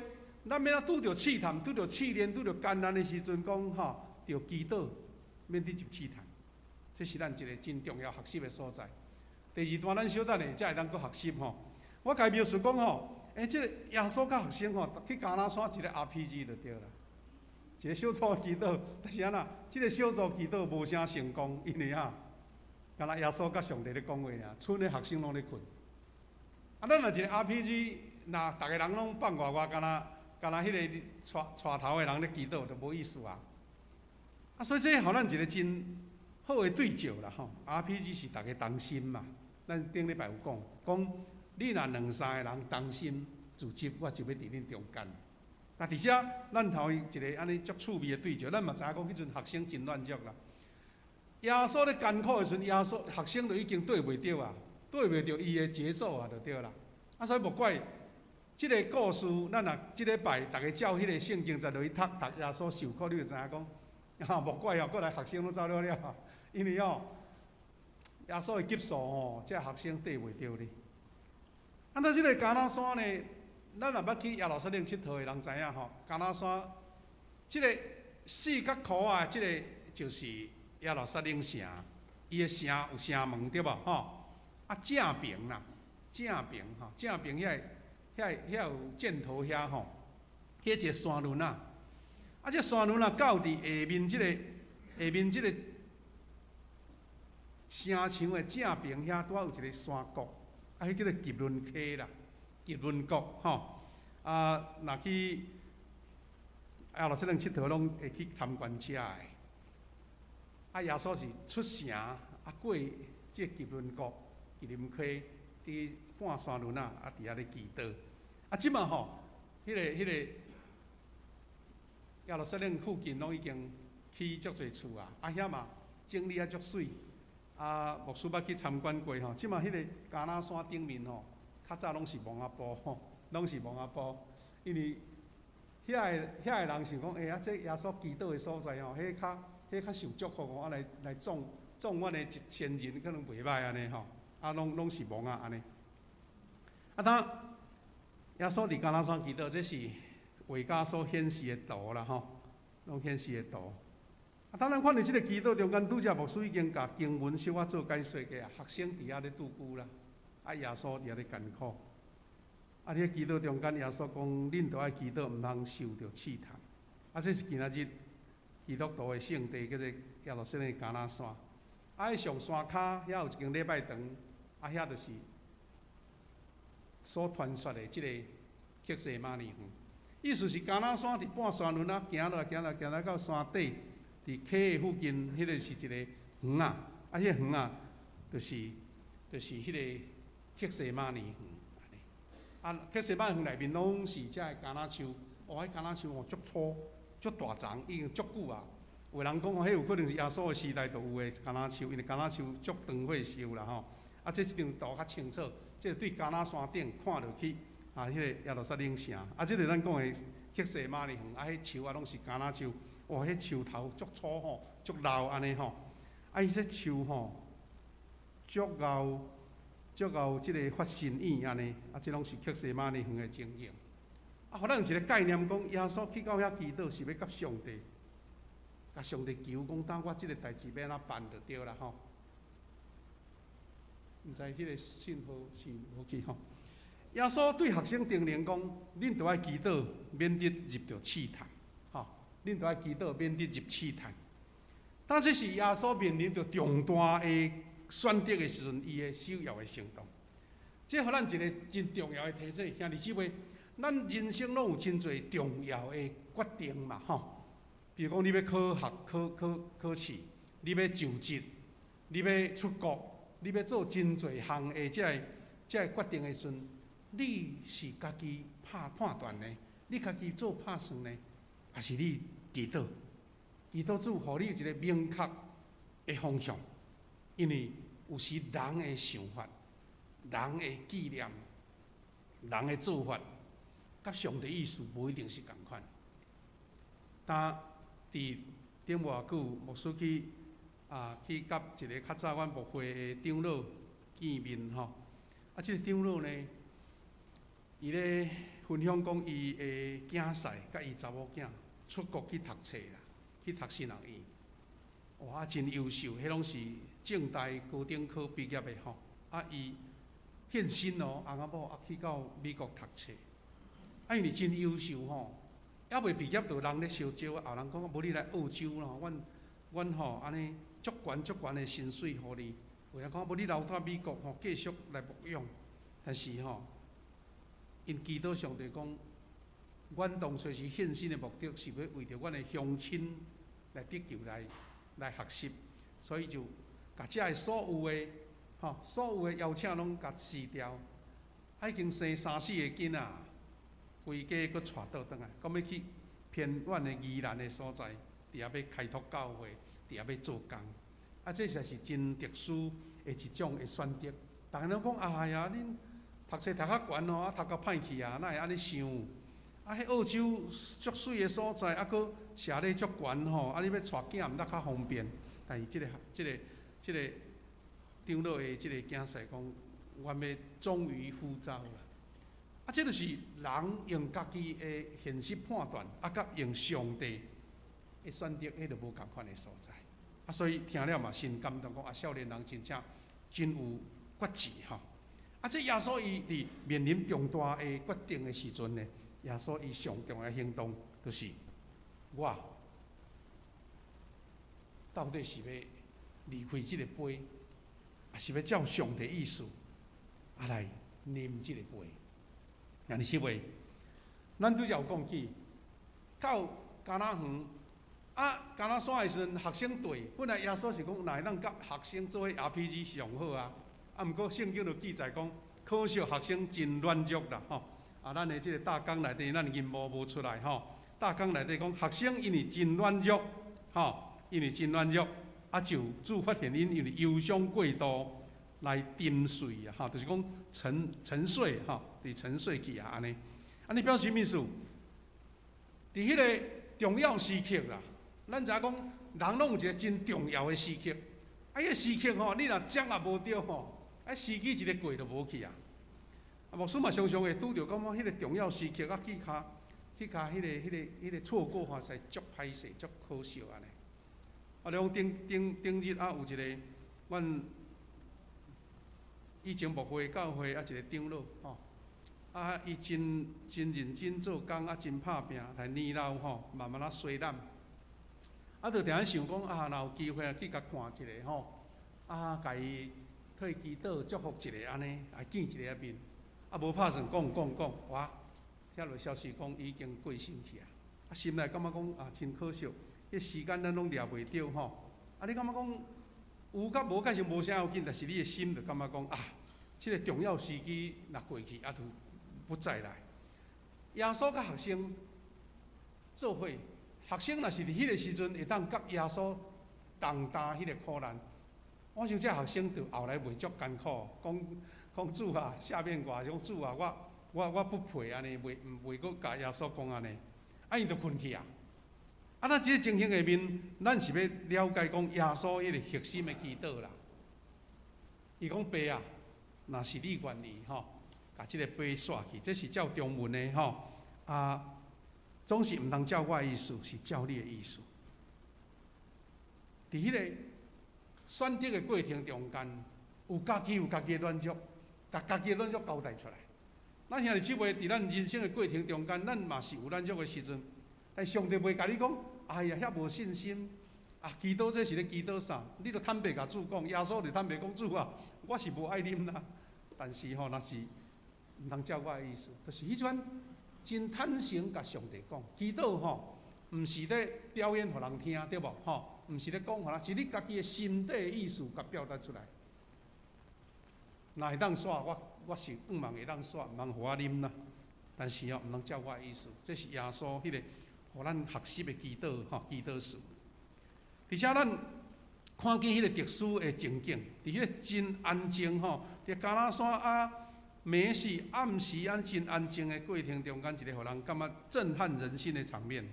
咱免拄着试探、拄着试炼、拄着艰难的时阵，讲着祈祷，免得入试探。这是咱一个真重要学习的所在。第二段咱小等下才会当搁学习我家描述讲即个耶稣甲学生去橄榄山一个 RPG 就对啦，一个小组祈祷，但是即个小组祈祷无啥成功，因为敢若耶稣甲上帝咧讲话尔，剩的学生拢咧困。咱若一个 RPG， 若逐个人拢放外，敢若迄个带头的人咧祈祷，就无意思啊。所以这互咱一个真好的对照啦RPG 是大家同心嘛，咱顶礼拜有讲你若2-3个人同心自执，我就要伫恁中间。而且咱头一个安尼足趣味的对照，咱嘛知影讲迄阵学生真软弱啦。耶稣咧艰苦的时阵，学生就已经对袂着啊，对袂着伊的节奏啊，就对啦。所以莫怪即个故事，咱若即礼拜大家照迄个圣经再落去读耶稣受苦，你就知影讲莫怪过来学生都走了。因为耶稣的急速这学生缀袂着哩。到即个橄榄山呢，咱若捌去耶路撒冷佚佗的人知影橄榄山即个4角箍啊，即个就是耶路撒冷城，伊的城有城门对无正平啦，正平遐有箭头遐遐一个山轮这山轮到伫下面即个城墙的正边遐拄有一个山谷，啊，迄叫做吉伦溪啦，吉伦谷吼。啊，若去亚罗塞冷佚佗，拢会去参观遮的。啊，耶稣是出城啊，过这吉伦谷、吉伦溪，伫半山仑啊，伫遐咧祈祷。啊，即马吼，迄个亚罗塞冷附近拢已经起足侪厝啊，啊遐嘛整理啊足水。啊，牧师捌去参观过吼，即马迄个加拿山顶面吼，较早拢是蒙阿波吼，拢是蒙阿波，因为遐个人想讲，啊，这耶稣祈祷的所在吼，迄较受祝福哦，啊来种阮的先人可能袂歹安尼吼，啊拢是蒙啊安尼。啊，当耶稣伫加拿山祈祷，这是画家所显示的图啦吼，拢显示的图。啊，当然看到即个祈祷中间，拄则牧师已经甲经文小可做解说过啊，学生伫遐咧拄久啦，啊耶稣伫遐咧艰苦。啊，伫祈祷中间，耶稣讲，恁都爱祈祷，毋通受着试探。啊，这是今仔日基督徒的圣地，叫做亚罗塞冷加拿山。啊，迄上山骹遐有一间礼拜堂，啊，遐就是所传说的即个克西马尼园。意思是加拿山伫半山仑啊，行落来到山底，伫溪的附近，迄个是一个园啊。啊，迄个园啊，就是迄个克西马尼园。啊，克西马尼园内面拢是遮个橄榄树，哦，迄橄榄树哦足粗、足大丛，已经足久啊。有人讲哦，迄有可能是耶稣的时代就有的橄榄树，因为橄榄树足长岁数啦吼。啊，这张图较清楚，这对橄榄山顶看落去，啊，迄个亚罗塞冷城，啊，这个咱讲的克西马尼园，啊，迄树啊拢是橄榄树，哇，迄树头足粗吼，足老安尼吼。啊，伊这树吼，足有即个发神意安尼，啊，这拢是克西马尼园的情形。啊，互咱有一个概念，讲耶稣去到遐祈祷是要甲上帝，甲上帝求讲，当我即个代志要安怎办就对啦吼。毋知迄个信号是无去吼。耶稣对学生叮咛讲，恁着爱祈祷，免得入着试探，吼，恁着爱祈祷，免得入试探。但这是耶稣面临着重大的选择的时阵，伊的首要的行动。这互咱一个真重要的提醒，兄弟姊妹，咱人生拢有真侪重要的决定嘛，吼。比如讲，你要考学、考试，你要就职，你要出国，你要做真侪项的这决定的时阵，你是家己判断呢？你家己做拍算呢？还是你祈祷？祈祷主，互你有一个明确的方向。因为有时人的想法、人的纪念、人的做法，甲上帝意思无一定是同款。但伫顶偌久，牧师去甲一个较早阮牧会的长老见面吼。啊，即个长老呢，伊咧分享讲伊的囝婿甲伊查某囝出国去读册啦，去读新学院。哇，真优秀，迄拢是正大高等科毕业的吼。啊，伊献身哦，翁仔某去到美国读册。啊，因为真优秀吼，还未毕业就人咧烧招，后人讲无你来澳洲咯，阮吼安尼足悬的薪水互你。有人讲无你留在美国吼，继续来牧养。但是吼，因祈祷上帝讲，阮当初是献身的目的，是要为着阮的乡亲来得救来学习，所以就甲遮个所有的所有的邀请拢甲辞掉，已经生3、4个囡仔，规家佫带倒转来，讲要去偏远的宜兰的所在，伫遐要开拓教会，伫遐要做工，啊，这才是真特殊的一种的选择。逐个人讲，哎呀，恁读册读较悬哦，啊，读到歹去啊，哪会安尼想？啊，迄澳洲足水的所在，啊，佫社里足悬吼，啊，你要带囝毋得较方便。但是即个长老的即个囝婿讲，阮要忠于呼召啦。啊，这就是人用家己的现实判断，啊，甲用上帝的选择，迄就无共款的所在。啊，所以听了嘛，心感动讲啊，少年人真正真有决志吼。啊，这耶稣伊伫面临重大的决定的时阵呢？耶稣伊上重要的行动，就是我到底是要离开这个杯，也是要照上帝意思来啉即个杯。安尼是袂？咱拄则有讲起，到加拿园加拿山的时阵，学生队本来耶稣是讲，哪会当甲学生做伙 RPG 上好啊？毋过圣经就记载讲，可惜学生真软弱啦，吼！咱的即个大纲内底，咱任务无出来，吼！大纲内底讲，学生因为真软弱，吼，因为真软弱，就主发现因为忧伤过度来沉睡啊，吼，就是讲沉睡，吼，伫沉睡去啊，安尼表示咩意思？伫迄个重要时刻啦。咱知影讲，人拢有一个真重要的时刻，迄个时刻吼，你若掌握无着吼，时机一个过就无去啊。牧师嘛常常会拄着讲，迄个重要时刻去卡迄个错过吼，实足歹势，足可惜安尼。像顶日有一个，阮以前牧会教会一个长老吼，伊真认真做工，真拍拼，但年老吼，慢慢衰烂。就定咧想讲若有机会去甲看一下吼，甲伊替祈祷祝福一下安尼，见一个面，无拍算讲，哇，听落消息讲已经过身去啊！心内感觉讲真可惜，迄时间咱拢抓袂着吼。你感觉讲有甲无，确实无啥要紧，但是你的心就感觉讲即个重要时机若过去，就不再来。耶稣甲学生做伙。学生若是伫迄个时阵会当甲耶稣同担迄个苦难，我想这学生就后来袂足艰苦，讲主啊，下面话讲主啊，我不配安尼，袂阁甲耶稣讲安尼，伊就困去啊。咱即个情形下面，咱是要了解讲耶稣迄个核心的祈祷啦。伊讲爸啊，若是你愿意吼，甲即个杯刷去，这是照中文的吼总是毋通照我的意思，是照你的意思。伫迄个选择的过程中间，有家己的软弱，甲家己的软弱交代出来。咱兄弟姊妹伫咱人生的过程中间，咱嘛是有软弱的时阵，但上帝袂甲你讲，哎呀，遐无信心。祈祷这是咧祈祷啥？你著坦白甲主讲，耶稣就坦白讲主啊，我是无爱啉啦。但是若是毋通照我的意思，就是迄种。真坦诚甲上帝讲，祈祷吼，毋是咧表演互人听，对无吼？毋是咧讲互人，是你家己的心底的意思甲表达出来。若会当煞，我是毋茫会当煞，毋通互我啉啦。但是毋通照我的意思，这是耶稣迄个互咱学习的祈祷吼，祈祷术。而且咱看见迄个特殊的情景，伫迄个真安静吼，伫加拿山暝时暗时真安静的过程中间，一个互人感觉震撼人心的场面。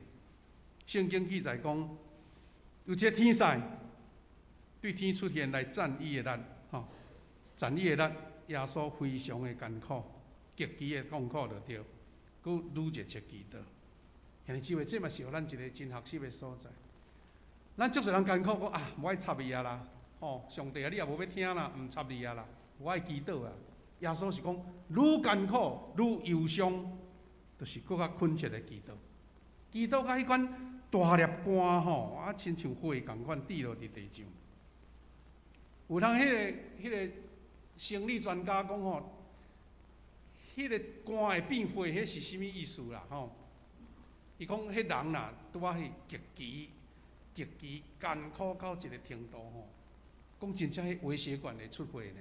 圣经记载讲，有一个天使对天出现来赞伊的力，赞伊的力，耶稣非常的艰苦，极其的痛苦着着，佮愈热切祈祷。兄弟姊妹，这嘛是互咱一个真学习的所在。咱足侪人艰苦讲无爱插伊啦，上帝你也无要听啦，毋插伊啦，我爱祈祷啊。耶稣是讲，愈艰苦愈忧伤，就是更较恳切的祈祷。祈祷甲迄款大粒汗吼，亲像火共款滴落伫地上。有人迄个生理专家讲吼，迄个汗会变火，迄是啥物意思啦？伊讲迄人啦，拄啊迄极其艰苦到一个程度吼，讲真正迄微血管会出血呢。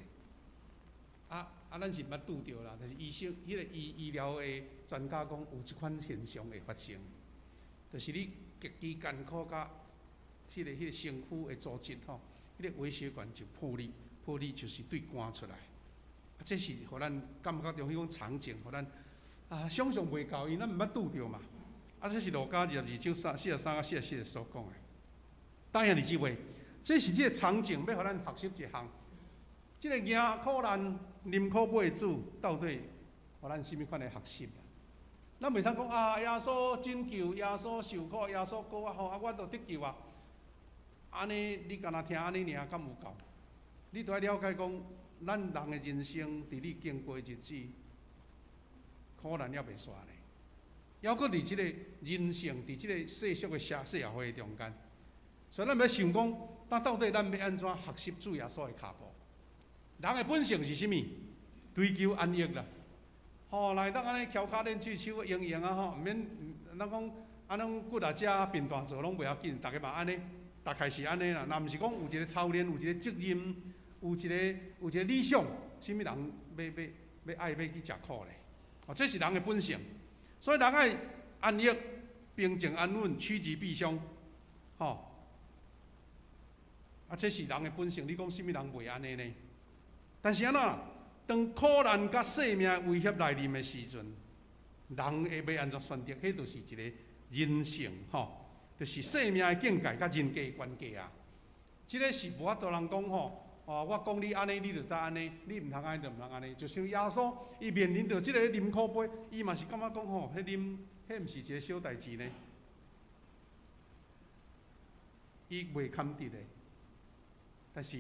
咱是毋捌拄着啦，但是医生迄个医疗的专家讲，有即款现象会发生，就是你极其艰苦甲迄个身躯的组织吼，迄个微血管就破裂就是对汗出来。这是互咱感觉到迄种场景，互咱想象袂到，因咱毋捌拄着嘛。这是路加22章43到44所讲的。当然，弟妹，这是这个场景，要互咱学习一项。这个惊苦难、啉苦杯的主，到底互咱甚物款的学习？咱袂通讲耶稣拯救、耶稣受苦、耶稣过我就得救啊！安尼你干那听安尼尔，敢有够？你都要了解讲，咱人的人生伫你经过的日子，苦难也袂煞呢。还阁伫即个人性，伫即个世俗的社会中间，所以咱要想讲，到底咱要安怎学习主耶稣的脚步？人的本性是啥物？追求安逸啦。吼，来当安尼翘脚练喙手用用啊吼，毋免咱讲啊，拢骨啊、食啊、便当做拢袂要紧，逐个嘛安尼，逐开始安尼啦。若毋是讲有一个操练，有一个责任，有一个理想，啥物人要爱要去食苦咧？哦，这是人的本性。所以人爱安逸、平静安稳、趋吉避凶，吼。啊，这是人的本性。你讲啥物人袂安尼呢？但是安怎？当苦难甲生命威胁来临的时阵，人会要安怎选择？迄就是一个人性，吼，就是生命的境界甲人格的关系啊。即个是无法度人讲吼，哦，我讲你安尼，你就知安尼；你毋通安尼就毋通安尼。就像耶稣，伊面临着即个啉苦杯，伊嘛是感觉讲吼，迄毋是一个小代志呢，伊袂堪得的。但是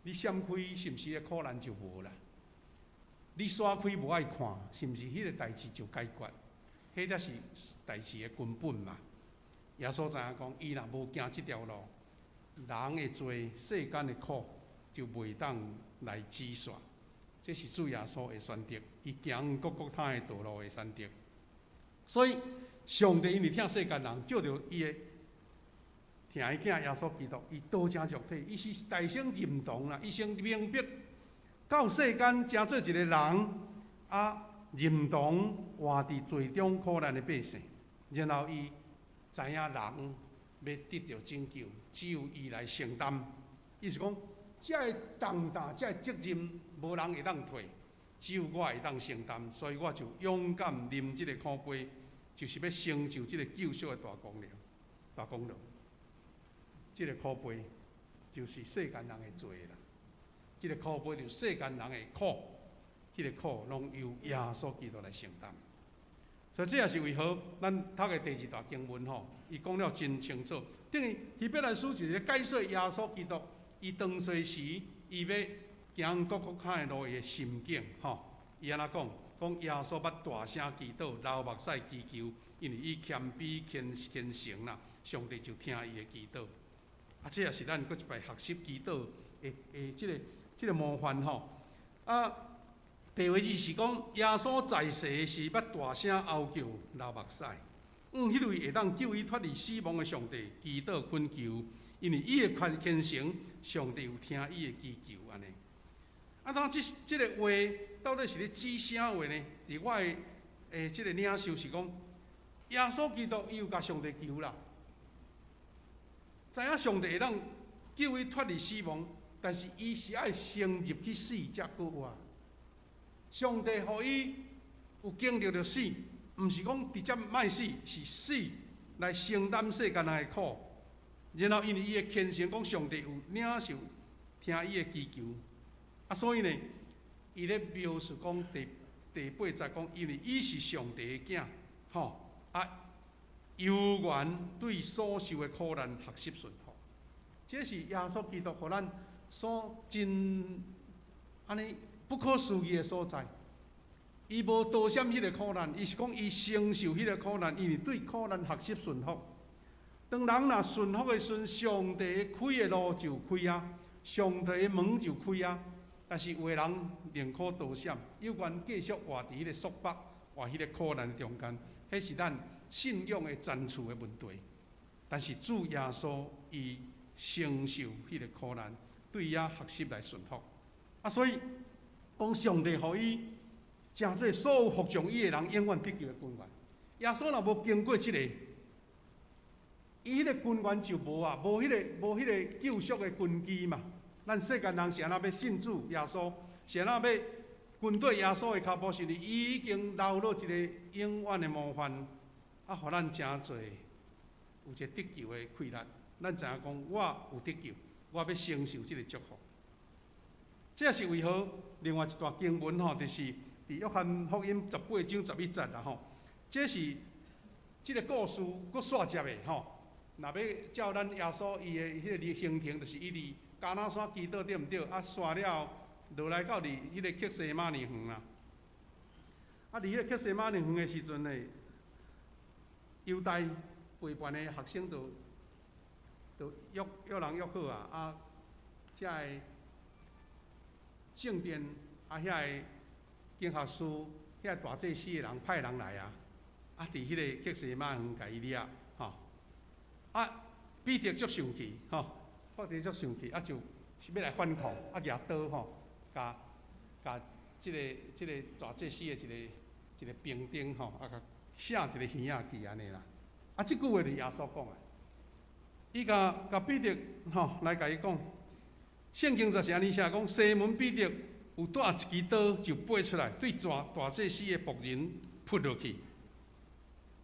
你闪开，是毋是迄苦难就无啦？你闪开无爱看，是毋是迄个代志就解决？迄才是代志的根本嘛。耶稣知影讲，伊若无行即条路，人的罪、世间的苦就袂当来止煞。这是主耶稣的选择，伊行各他的道路的选择。所以上帝因为疼世间人，照着伊的。听伊囝耶稣基督，伊道成肉体，伊是大声认同啦，一生明白到世间成做一个人，啊认同活伫罪中苦难的百姓，然后伊知影人要得到拯救，只有伊来承担。意思讲，这个重担、这个责任，无人会当退，只有我会当承担，所以我就勇敢啉这个苦杯，就是要成就这个救赎的大功劳。这个苦杯就是世间人的罪啦，这个苦杯就是世间人的苦，这个苦拢由耶稣基督来承担。所以这也是为何咱读的第二大经文吼，伊讲了真清楚。等于希伯来书就是解说耶稣基督，伊当世时伊要行各坎的路的心境吼。伊安怎讲？讲耶稣捌大声祈祷，流目屎祈求，因为伊谦卑虔诚啦，上帝就听伊的祈祷。啊，这也是咱搁一摆学习祈祷的这个模范吼。啊，第二字是讲耶稣在世时捌大声哀叫流目屎，迄位会当救伊脱离死亡的上帝祈祷恳求，因为伊的虔诚，上帝有听伊的祈求安尼。啊，当这个话到底是咧指啥话呢？伫我的这个领受是讲，耶稣基督伊有甲上帝求啦。知影上帝会当救伊脱离死亡，但是伊是爱升入去死才过活。上帝予伊有经历着死，毋是讲直接卖死，是死来承担世间人的苦。然后因为伊的虔诚，讲上帝有领受听伊的祈求，啊，所以呢，伊咧描述讲第8节讲，因为伊是上帝的囝，吼啊。有缘对所受的苦难学习顺服，这是耶稣基督互咱所真安尼不可思议的所在。伊无多闪迄个苦难，伊是讲伊承受迄个苦难，因为对苦难学习顺服。当人若顺服的时阵，上帝开的路就开啊，上帝的门就开啊。但是有的人宁可多闪，有缘继续活伫迄个束缚、活迄个苦难中间，迄是咱信仰的残处的问题，但是主耶稣伊承受迄个苦难，对伊学习来顺服。啊，所以讲上帝予伊诚做所有服从伊的人永远得救的根源。耶稣若无经过这个，伊迄个根源就无啊，无迄个救赎的根基嘛。咱世间人是安那要信主耶稣，是安那要跟对耶稣的脚步，是伊已经留落一个永远的模范。啊，互咱诚侪有一个得救的气力，咱知影讲，我有得救，我要承受这个祝福。这也是为何另外一段经文吼，就是伫约翰福音18章11节啦吼。这是这个故事佫续接的吼。若要照咱耶稣伊的迄个行程，就是伊伫迦拿山祈祷对毋对？啊，煞了落来到伫迄个克西马尼园啦。啊，伫迄个克西马尼园的时阵呢，犹太陪伴的学生就约人约好啊，啊，才会正殿遐个经学师、遐大祭司的人派人来啊，伫迄个吉西马园甲伊掠彼得足生气彼得足生气就是要来反抗举刀甲即个大祭司的一个兵丁甲写一个耳仔去安尼啦。即句话是耶稣讲的。伊甲彼得来甲伊讲，圣经就是安尼写讲，西门彼得有带一支刀就飞出来，对大祭司的仆人扑落去，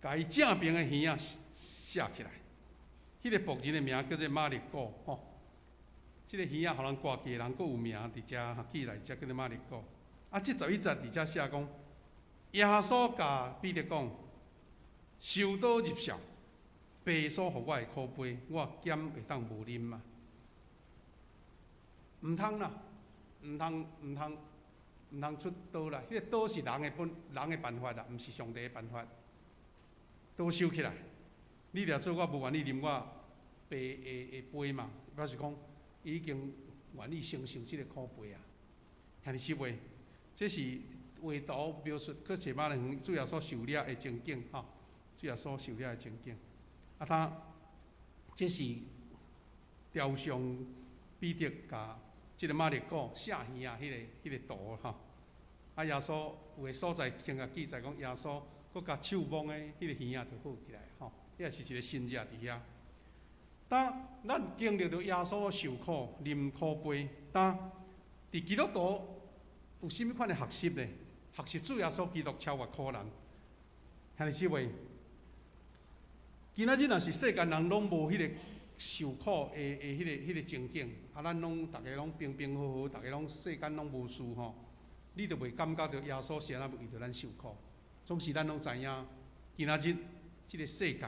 甲伊正边的耳仔写起来。迄个仆人的名叫做马利古即个耳仔互人挂起的人，佫有名伫遮起来，遮叫做马利古。即11节伫遮写讲，耶稣甲彼得讲，受刀入鞘。爸所互我的苦杯，我减会当无啉嘛？毋通啦，毋通出刀啦！迄个刀是人的办法啦，毋是上帝的办法。刀收起来，你掠做我无愿意啉我爸的杯嘛？表示讲，伊已经愿意承受即个苦杯啊！兄弟姊妹，这是画图描述去西马园主要所受掠的情景主要所受掠的情景。这是雕像彼得甲即个马利古写耳啊，迄个图耶稣有个所在经啊记载讲，耶稣佫甲手摸的迄个耳啊就好起来迄也是一个新者伫遐。当咱经历到耶稣受苦、啉苦杯，当伫基督徒有甚物款的学习呢？学习主耶稣基督超越苦难，兄弟姊妹。今仔日若是世间人拢无迄个受苦的迄个情景，咱拢大家拢平平好好，大家拢世间拢无事你就袂感觉到耶稣是安怎为着咱受苦。总是咱拢知影，今仔日即个世界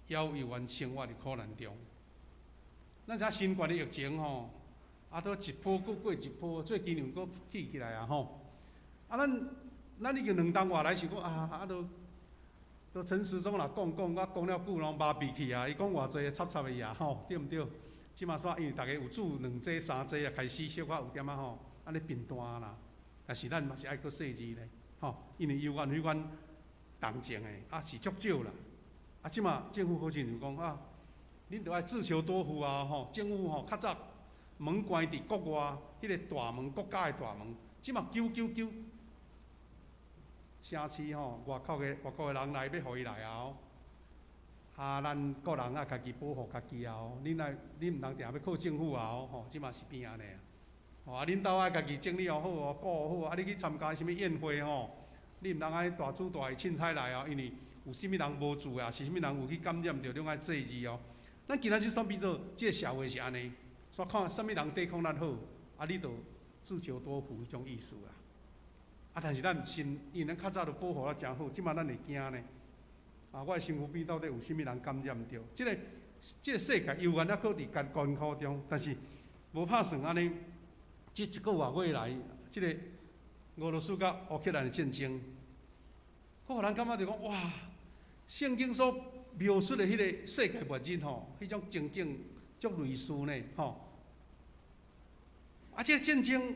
遥遥远生活伫苦难中。咱遮新冠的疫情都一波佫过一波，最近又佫起来咱已经2冬外来想讲都陈时中啦讲，我讲了久，拢麻痹去啊！伊讲偌济插的呀，对毋对？即马煞因为大家有煮2剂、3剂啊，开始小可有点安尼变淡啦。但是咱嘛是爱搁细致咧，因为有迄款动静的是足少啦。即马政府好像就讲恁着爱自求多福政府较早门关伫国外，迄个大门国家的大门，即马救。城市外口的人来要互伊来咱个人家己保护家己恁毋通定要靠政府即嘛是变安尼恁兜家己整理好顾好你去参加什物宴会你毋通爱大煮大的凊彩来因为有甚物人无住是甚物人有去感染着，拢爱制止咱今仔日算变做即个社会是安尼，煞看甚物人抵抗咱好你着自求多福迄种意思啦。但是咱因咱较早就保护得真好，即马咱会惊呢。我的身躯边到底有甚物人感染着？即个世界犹原还搁伫艰苦中，但是无拍算安尼，即一个月来，即个俄罗斯甲乌克兰的战争，互人感觉着讲哇，圣经所描述的迄个世界末日迄种情景足类似呢即个战争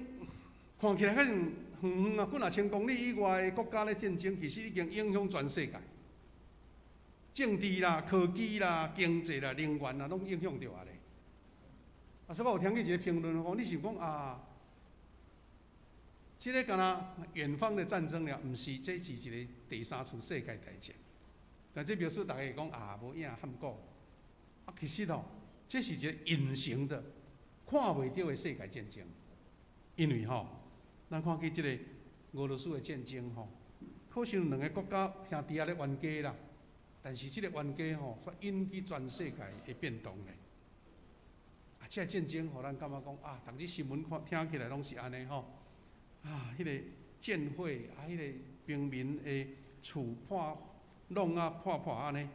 看起来较像。几若千公里以外的国家咧战争，其实已经影响全世界，政治啦、科技啦、经济啦、能源啦，拢影响着咧。所以我有听见一个评论你想讲这个敢若远方的战争了，毋是，这是一个第3次世界大战。但这表示大家会讲无影喊过。其实这是一个隐形的、看袂到的世界战争，因为咱看起即个俄罗斯的战争可能2个国家兄弟咧冤家啦，但是即个冤家却引起全世界的变动咧。即个战争互咱感觉讲逐日新闻听起来拢是安尼迄个战火迄个平民的厝弄破安尼。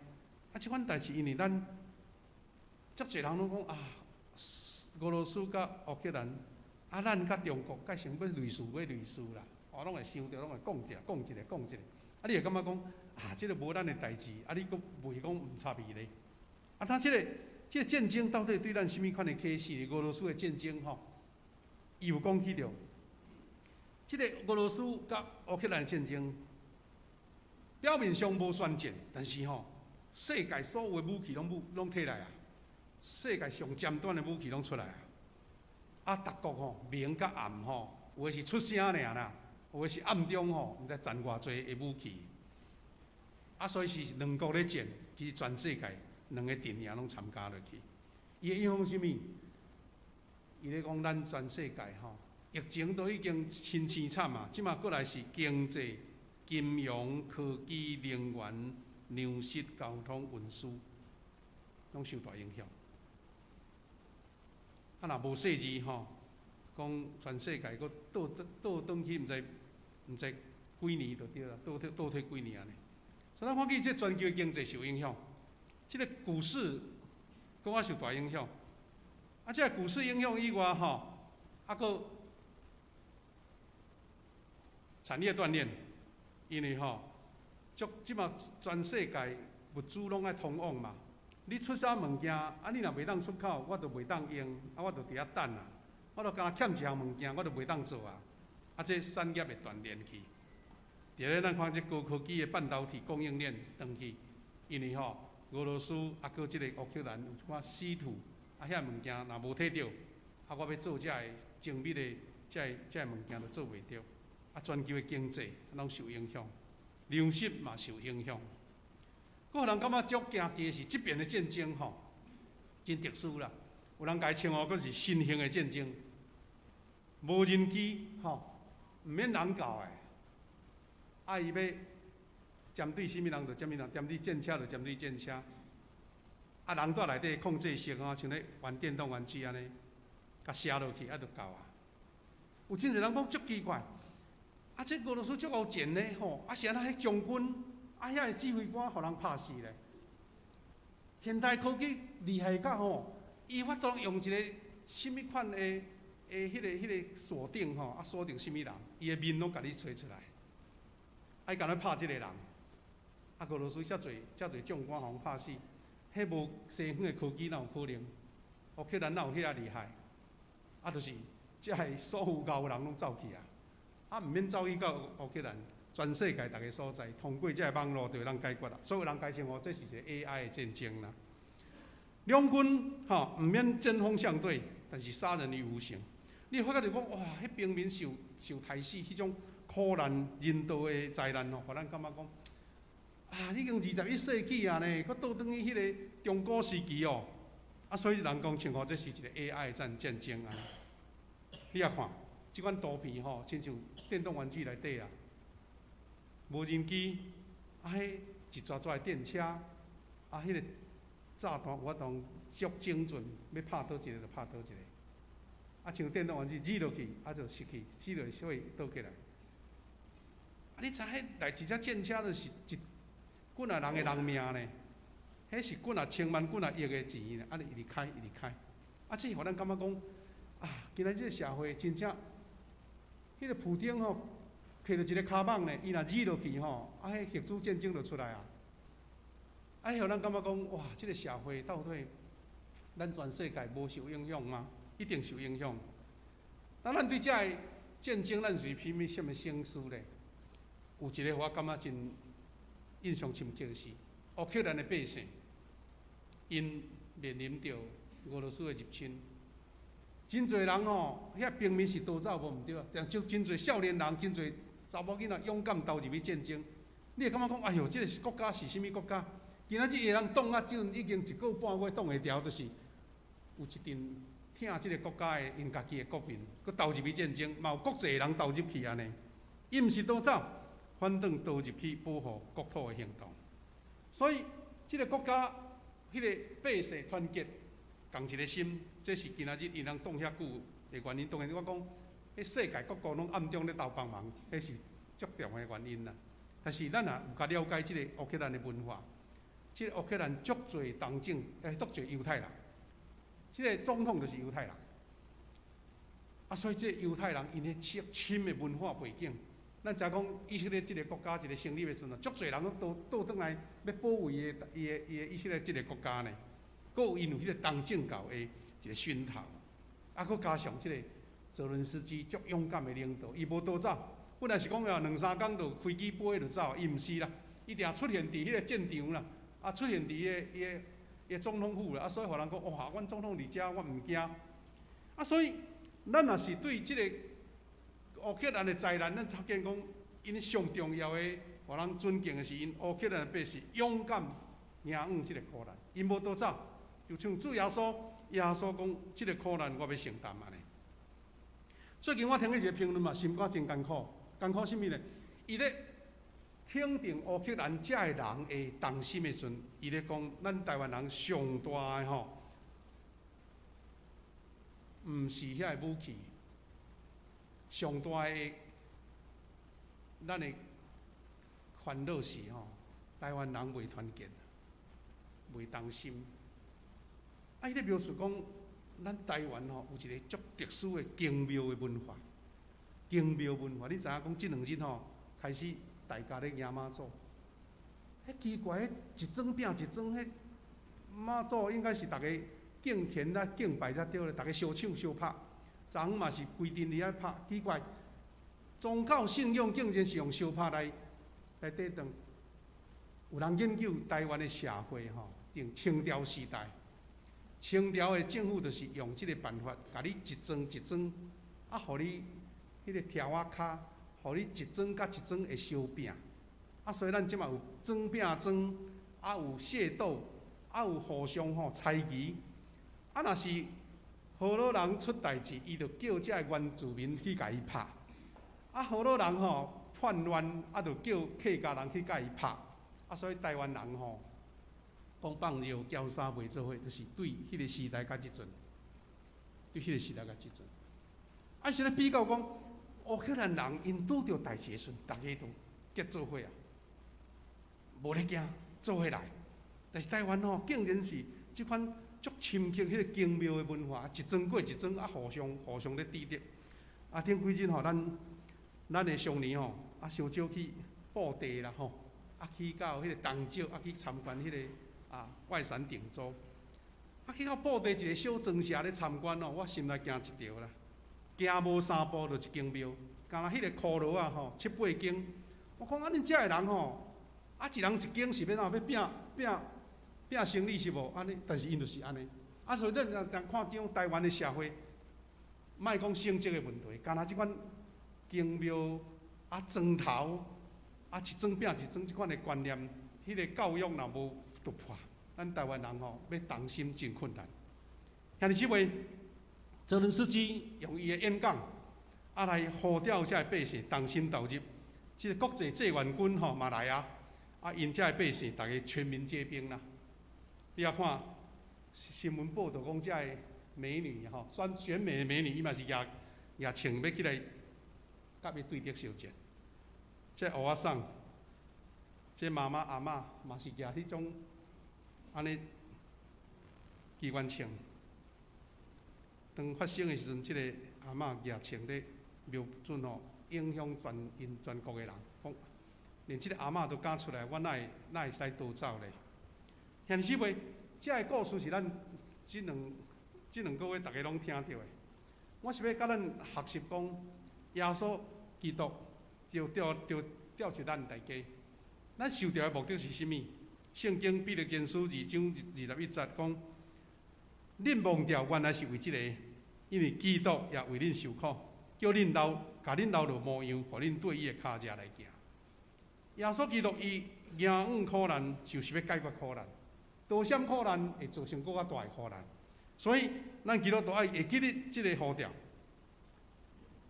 即款代志因为咱足侪人拢讲俄罗斯甲乌克兰。咱甲中国改成要类似啦，拢会想着，拢会讲一个。你会感觉讲即个无咱的代志，你阁袂讲毋插伊咧。即个战争到底对咱甚物款的启示？俄罗斯的战争伊有讲起着这个俄罗斯甲乌克兰战争，表面上无宣战，但是世界所有的武器拢摕来啊，世界上尖端的武器拢出来啊。啊，各国明甲暗有的是出声尔啦，有的是暗中毋知赚偌济的武器。啊，所以是两国咧战，其实全世界两个阵营拢参加落去。伊会影响啥物？伊咧讲咱全世界疫情都已经真凄惨啊，即马过来是经济、金融、科技、能源、粮食、交通、运输，拢受大影响。啊，若无细字讲全世界佫倒转去，毋知几年就对啦，倒退几年安尼。所以咱看见这全球经济受影响，这个股市佫受大影响。啊，这个股市影响以外啊佫产业断裂，因为即马全世界物资拢爱通往嘛。你出啥物件，啊你若袂当出口，我就袂当用，啊我就伫遐等啊，我就敢欠一项物件，我就袂当做啊。啊，这产业会断裂去。伫咧咱看这高科技的半导体供应链断去，因为俄罗斯啊，佮即个乌克兰有一寡稀土啊，遐物件若无摕到，啊我要做遮个精密的遮个物件就做袂到。啊，全球的经济拢受影响，粮食嘛受影响。佫有人感觉足惊奇是即边的战争真特殊啦。有人甲伊称呼佫是新型的战争，无人机毋免人教的，啊伊要针对啥物人就啥物人，针对战车就针对战车，啊人在内底控制室像咧玩电动玩具安尼，甲射落去啊就够啊。有真侪人讲足奇怪。啊！这俄罗斯足够贱呢，啊是安那迄将军，啊遐个指挥官，互人拍死咧。现代科技厉害到伊法度用一个什物款的迄个锁定啊锁定什物人，伊个面拢甲你吹出来，啊伊甲咱拍即个人，啊俄罗斯遮侪将官互人拍死，迄无西方的科技哪有可能？乌克兰哪有遐厉害？啊，就是遮个所有高人拢走去啊！啊，毋免走去到乌克兰，全世界逐个所在，通过这个网络就会当解决啦。所有人解称这是一个 AI 的战争啦。两军毋免针锋相对，但是杀人于无形。你会发觉就讲，哇，迄平民受害死，迄种苦难人道的灾难互咱感觉讲，啊，已经21世纪啊呢，佫倒转去迄个中古时期啊，所以人讲称呼这是一个 AI 的战争啊。你也看。即款图片亲像电动玩具内底啊，无人机，啊，迄一撮撮的电车，啊，迄个炸弹有法度足精准，要拍倒一个就拍倒一个，啊，像电动玩具扔落去，啊就失去，死落就会倒起来。啊，你知迄来一只战车就是几啊人的人命呢？迄是几啊千万、几啊亿的钱呢？啊，你一直开，啊，这互咱感觉讲，啊，今仔日这个社会真正。迄个普丁摕到一个卡网呢，伊若扔落去啊，迄核子战争就出来啊！啊，互咱感觉讲，哇，这个社会到底，咱全世界无受影响吗？一定受影响。那咱对这个战争，咱是什么省思咧？有一个我感觉真印象深刻是，乌克兰的百姓，因面临着俄罗斯的入侵。真侪人遐平民是逃走无毋对啊，但真侪少年人、真侪查某囡仔勇敢投入去战争。你会感觉讲，哎哟，这个国家是啥物国家？今仔日个人挡啊，已经1个半月挡会牢，就是有一阵疼这个国家的因家己的国民，佮投入去战争，嘛有国际人投入去安尼。伊毋是逃走，反倒投入去保护国土的行动。所以，这个国家迄个百姓团结。同一个心，这是今仔日因人挡遐久的原因。当然，我讲，迄世界各国拢暗中咧斗帮忙，迄是足重要的原因啦。但是咱也有甲了解这个乌克兰的文化，这个乌克兰足侪同种，足侪犹太人，这个总统就是犹太人。啊，所以这犹太人因迄深的文化背景，咱知讲以色列这个国家一个成立的时阵，足侪人都倒转来要保卫伊的以色列这个国家呢。佫有因有迄个东正教的一个熏陶，啊，佫加上即个泽伦斯基足勇敢的领导，伊无倒走，本来是讲呀2、3天就飞机飞就走，伊毋是啦，伊定出现伫迄个战场啦，出现伫伊个总统府啦，所以互人讲哇，阮总统伫遮，我毋惊。所以咱若是对即个乌克兰的灾难，咱曾经讲，因上重要的，互人尊敬的是因乌克兰的百姓勇敢赢即个苦难，因无倒走，就像主耶稣讲，即个苦难我要承担安尼。最近我听到一个评论嘛，心肝真艰苦，艰苦甚物呢？伊咧肯定乌克兰遮的人会动心的时阵，伊咧讲，咱台湾人上大的吼，毋是遐个武器，上大的咱的烦恼是吼，台湾人袂团结，袂同心。伊咧描述讲，咱台湾吼有一个足特殊的经庙的文化，经庙文化，你知影讲即2日吼开始大家咧迎妈祖，迄奇怪，一装饼一装，迄妈祖应该是大家敬虔啦、敬拜才对咧，大家相唱相拍，昨昏嘛是规定伫遐拍，奇怪，宗教信仰竟然是用相拍来对当。有人研究台湾的社会吼，从清朝时代。清朝的政府就是用即个办法，甲你一装一装，互你迄个条仔骹，互你一装甲一装会烧饼，所以咱即嘛有装饼装，有械斗，有互相猜疑，若是好多人出代志，伊就叫遮个原住民去甲伊拍，好多人叛乱，就叫客家人去甲伊拍，所以台湾人讲放尿交衫袂做伙，就是对迄个时代甲即阵，对迄个时代甲即阵。是咧比较讲，乌克兰人因拄着代志的时阵，大家都结做伙啊，无咧惊，做伙来。但是台湾竟然是即款足深刻迄个经庙的文化，一装过一装，互相咧抵得。顶几日咱的上年烧酒去布地啦去到迄个东石，去参观迄个。外山顶洲，去到布地一个小庄社咧参观我心内惊一条啦，行无3步就一间庙，干那迄个骷髅7、8间，我讲恁遮个人一人一间是要拼生理是无安尼，但是因就是安尼，所以咱若看见台湾的社会，莫讲升级的问题，干那即款经庙砖头一装饼一装即款的观念，迄个教育若无突破，咱台湾人要同心真困难。兄弟姊妹，泽伦斯基用伊的演讲，来呼召遮个百姓同心投入。即个国际志愿军嘛来因遮个百姓大家全民皆兵啦。你也看新闻报道讲遮个美女选美的美女，伊嘛是也穿要起来甲伊对敌相战。这乌仔送，这妈妈阿嬷嘛是举迄种。安尼机关枪，当发生的时阵，即个阿嬷也穿咧瞄准影响全国的人，讲连即个阿嬷都敢出来，我哪会使逃走咧？兄弟姊妹，这个故事是咱即两个月大家拢听到的。我是要甲咱学习讲，耶稣基督就调出咱大家，咱受调的目的是甚物？圣经彼得前书2章21节讲，恁忘掉原来是为即个，因为基督也为恁受苦，叫恁甲恁留落模样，互恁对伊的脚迹来行。耶稣基督伊迎苦难，就是要解决苦难，多闪苦难会造成更较大的苦难。所以咱基督徒会记得即个呼召。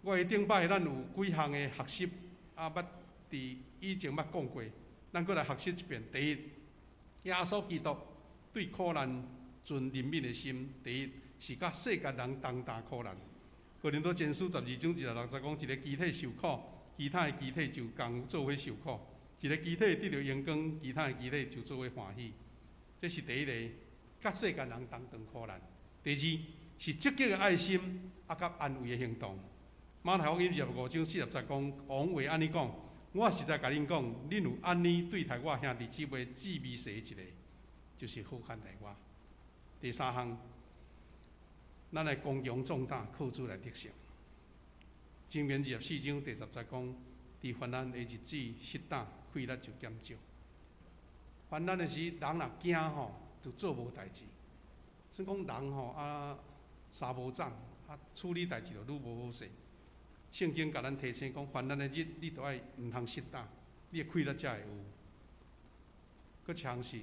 我顶摆咱有几项的学习，捌伫以前捌讲过，咱搁来学习一遍。第一，耶稣基督对苦难存怜悯的心。第一是甲世间人同担苦难。哥林多前书12章26节讲，一个肢体受苦，其他的肢体就共做伙受苦；一个肢体得到阳光，其他的肢体就做伙欢喜。这是第一个，甲世间人同担苦难。第二是积极的爱心，甲安慰的行动。马太福音25章40节讲，王话安尼讲。我实在甲恁讲，恁有安尼对待我兄弟姊妹至微细一个，就是好看待我。第三项，咱来光荣壮大，靠主来得胜。箴言24章第10節講：佇患難的日子，適當快樂就減少。患難的時，人若驚吼，就做無代志。算講人吼三無長，處理代志就愈無好勢。聖經甲咱提醒講，患難的日，你都愛毋通適當，你的快樂才會有。佫像是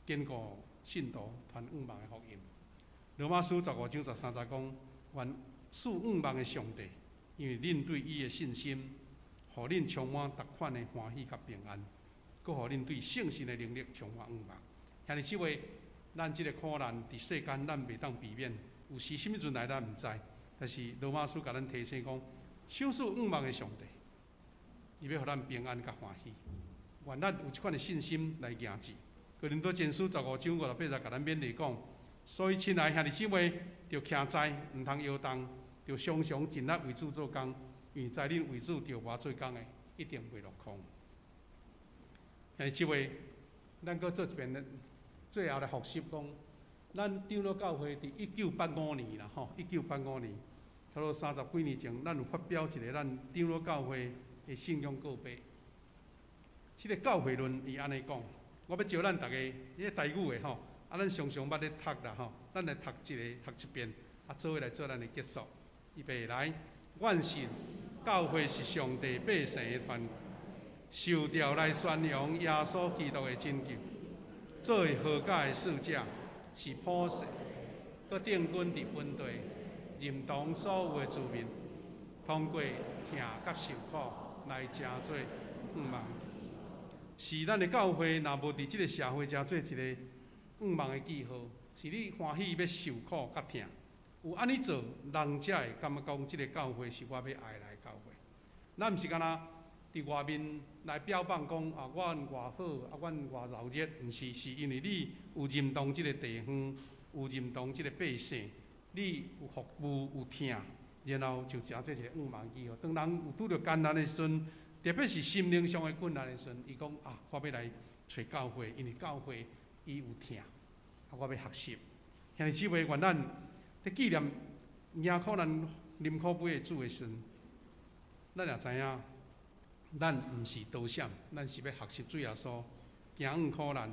堅固信徒傳盼望的福音。羅馬書15章13節講：願賜盼望的上帝，因為恁對伊的信心，互恁充滿逐款的歡喜甲平安，佫互恁對聖神的能力充滿盼望。兄弟姊妹，咱即個苦難佇世間，咱袂當避免，有時什麼陣來咱毋知，但是羅馬書甲咱提醒講，賞賜盼望的上帝，伊要互咱平安甲歡喜。願咱有即款的信心來行志。哥林多前書15章58節甲咱勉勵講，所以親愛兄弟姊妹，着徛在，毋通搖動，着常常盡力為主做工，因為在恁為主調拔做工的，一定袂落空。兄弟姊妹，咱閣做一遍的最後來復習講，咱長老教會佇1985年啦，吼，1985年，差不多30幾年前，咱有發表一個咱長老教會的信仰告白。即個教會論伊安尼講，我要招咱大家，迄個台語的吼，咱常常捌咧讀啦吼，咱來讀一遍，做伙來做咱的結束。預備來，阮信教會是上帝百姓的團，受調來宣揚耶穌基督的拯救，作為合格的使者，是普世，佮定軍佇本地，認同所有的子民，通過聽甲受苦來成做盼望。是咱的教會，若無佇即個社會成做一個盼望的記號，是你歡喜要受苦甲疼，有安尼做，人才會感覺講，即個教會是我要愛來的教會。咱毋是干那佇外面來標榜講阮偌好，阮偌熱熱，毋是，是因為你有認同即個地方，有認同即個百姓，你有服務有聽，然後就成做一個盼望記號。當人有拄着艱難的時陣，特別是心靈上的困難的時陣，伊講我要來找教會，因為教會伊有聽，我要學習。兄弟姊妹，願咱在紀念贏苦難、啉苦杯的主的時陣，咱也知影，咱毋是導閃，咱是要學習主耶穌，行苦難，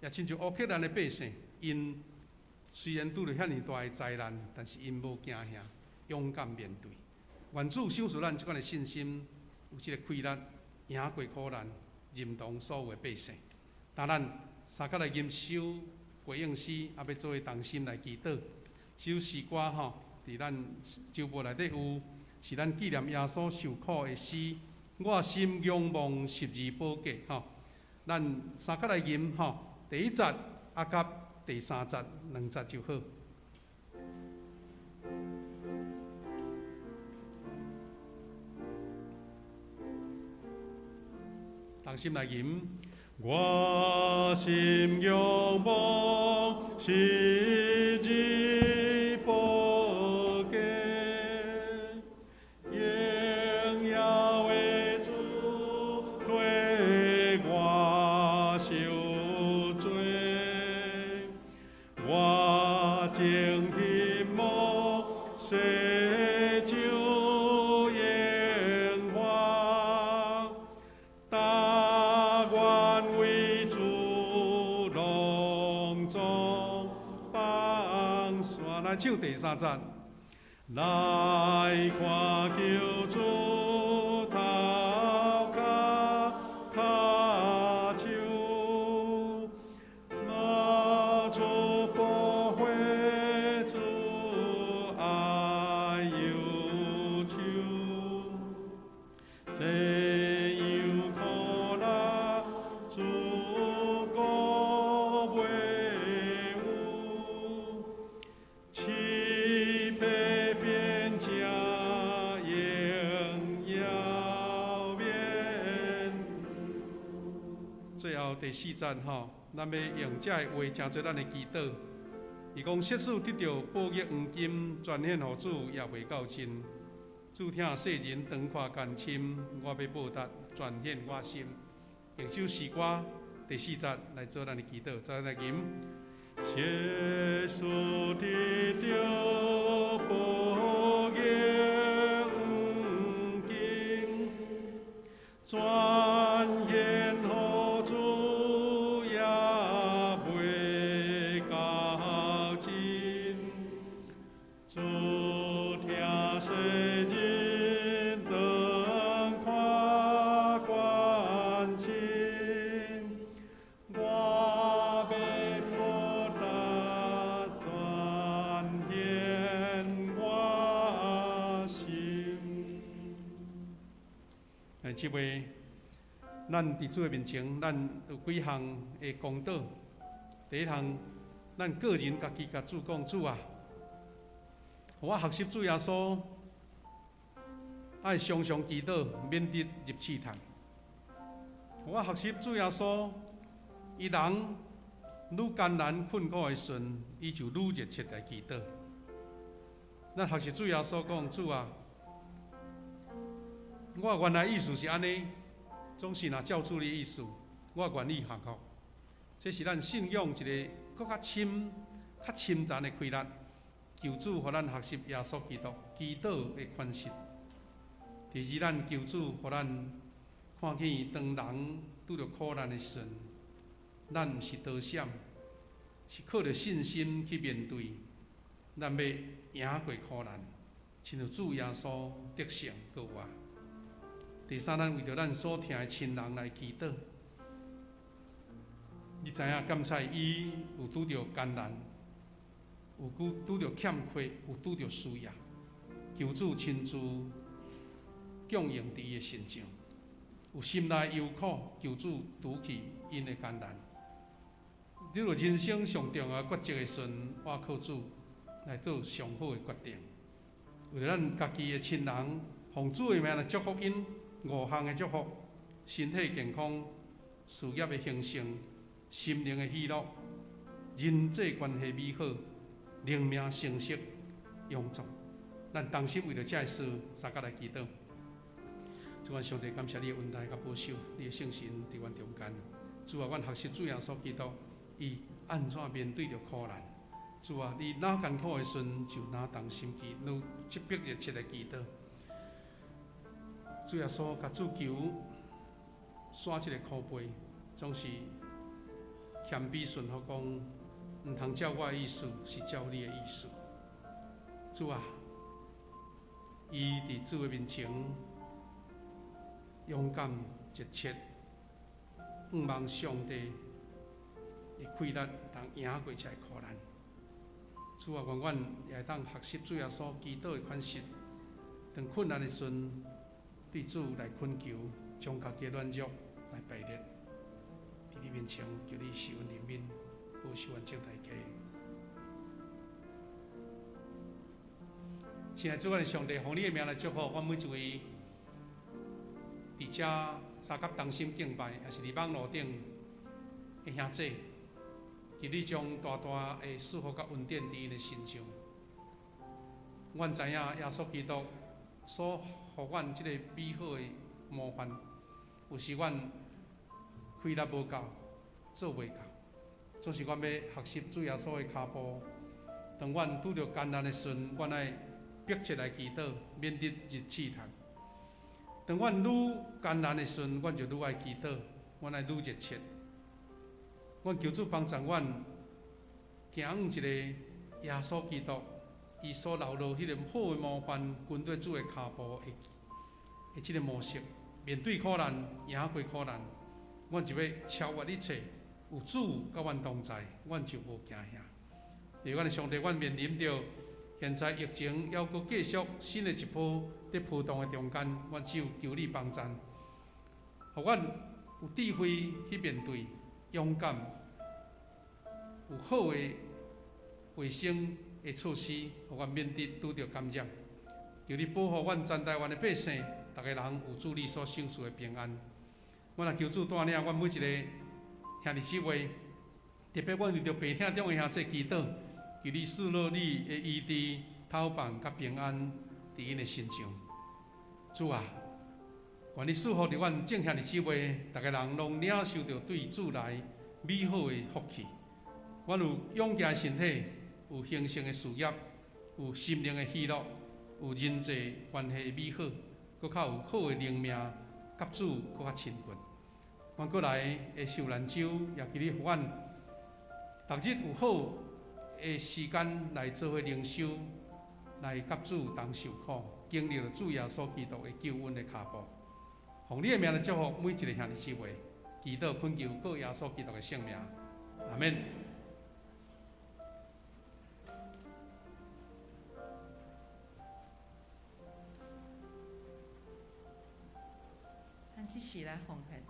也親像烏克蘭的百姓，因雖然拄着遐爾大的災難，但是因無驚嚇，勇敢面對。願主賞賜咱即款的信心。有即個氣力，贏過苦難，認同所有的百姓。當咱三腳來吟首回應詩，也要做伙同心來祈禱。這首詩歌吼，佇咱週報內底有，是咱紀念耶穌受苦的詩。我心仰望十字寶架吼，咱三腳來吟吼，第1節甲第3節2節就好。同心來吟，我心仰望十字寶架，榮耀的主替我受罪，我正希望世就榮華。來唱第3節，來看救主頭殼腳手，拿出寶血主愛憂愁，這樣苦難主過為伍。欺騙變假應要免。最後第4節吼，咱要用這個話成做咱的祈禱。伊講：設使得到寶玉黃金，全獻予主也未夠盡。主聽世人長看艱辛，我要報答全獻我心。用首詩歌第4節來做咱的祈禱，再來吟。耶穌的寶玉世人当看关心，我要报答全献我心。即位，咱伫主的面前，咱有几项的公道。第一项，咱个人家己甲主讲：主啊，互我学习主耶稣，爱常常祈祷，免得入试探。互我学习主耶稣，伊人愈艰难困苦的时，伊就愈热切来祈祷。咱学习主耶稣讲：主啊，我原来意思是安尼，总是若照主的意思，我愿意学学。这是咱信仰一个更较深层的开力，求主互咱学习耶稣基督祈祷的款式。第二，咱求主互咱看见当人拄着苦难的时，咱毋是逃闪，是靠着信心去面对，咱要赢过苦难，亲像主耶稣得胜过我。第三，咱为着咱所疼的亲人来祈祷。你知影，感谢伊有拄着艰难，有拄着欠缺，有拄着需要，求主亲自供应伫伊的身上。有心内忧苦，求主除去因的艰难。你若人生上重要决策的时，我靠主来做上好的决定。为了咱家己的亲人，奉主的名来祝福因5项的祝福：身体健康、事业的兴盛、心灵的喜乐、人际关系美好、灵命成熟、永驻。咱同心为着这事，三甲来祈祷。主啊，上帝，感谢你的恩待甲保守，你的圣神伫阮中间。主啊，阮学习主耶稣基督，伊安怎面对着苦难？主啊，你哪艰苦的时，就哪动心机，愈即迫热切的祈祷。主耶稣甲主求，刷这个苦杯，总是谦卑顺服讲，毋通照我的意思，是照你的意思。主啊，伊伫主的面前勇敢热切，仰望上帝的开力，通赢过这苦难。主啊，愿阮也会当学习主耶稣祈祷的款式，当困难的时，对主来恳求，将家己的软弱来摆列。伫你面前，求你施恩怜悯，保守阮众大家。亲爱的主，阮上帝，奉你的名来祝福阮每一位伫遮三甲同心敬拜，也是伫网络顶的兄弟，求你将大大的祝福甲恩典伫因的身上。阮知影耶稣基督所互阮即个美好的模范，有时阮开力无够，做袂到，总是阮要学习主耶稣的脚步。当阮拄着艰难的时，阮爱迫切来祈祷，免得入试探。当阮愈艰难的时，阮就愈爱祈祷，阮爱愈热切。阮求主帮助阮，行往一个耶稣基督伊所流露迄个好的模范，跟对主的脚步的即个模式，面对苦难，赢过苦难，阮就要超越一切。有主甲阮同在，阮就无惊吓。而阮的上帝，阮面临着现在疫情还阁继续新的一波在波动的中间，阮只有求你帮助，互阮有智慧去面对，勇敢，有好的卫生的措施，互阮免得拄着感染。求你保护阮全台湾的百姓，逐个人有主你所赏赐的平安。阮也求主带领阮每一个兄弟姊妹，特别阮为着病痛中的兄弟祈祷，求你赐落你的医治、透放甲平安伫因的身上。主啊，愿你赐福着阮众兄弟姊妹，逐个人拢领受着对主来美好的福气。阮有勇健的身体，有兴盛的事业，有心灵的喜乐，有人际关系的美好，搁较有好的灵命，甲主搁较亲近。阮过来会受难周，也求你互阮逐日有好的时间来做伙灵修，来甲主同受苦，经历了主耶稣基督的救恩的脚步。奉你的名来祝福每一个兄弟姊妹，祈祷恳求靠耶稣基督的圣名，阿免。咱即时来奉献。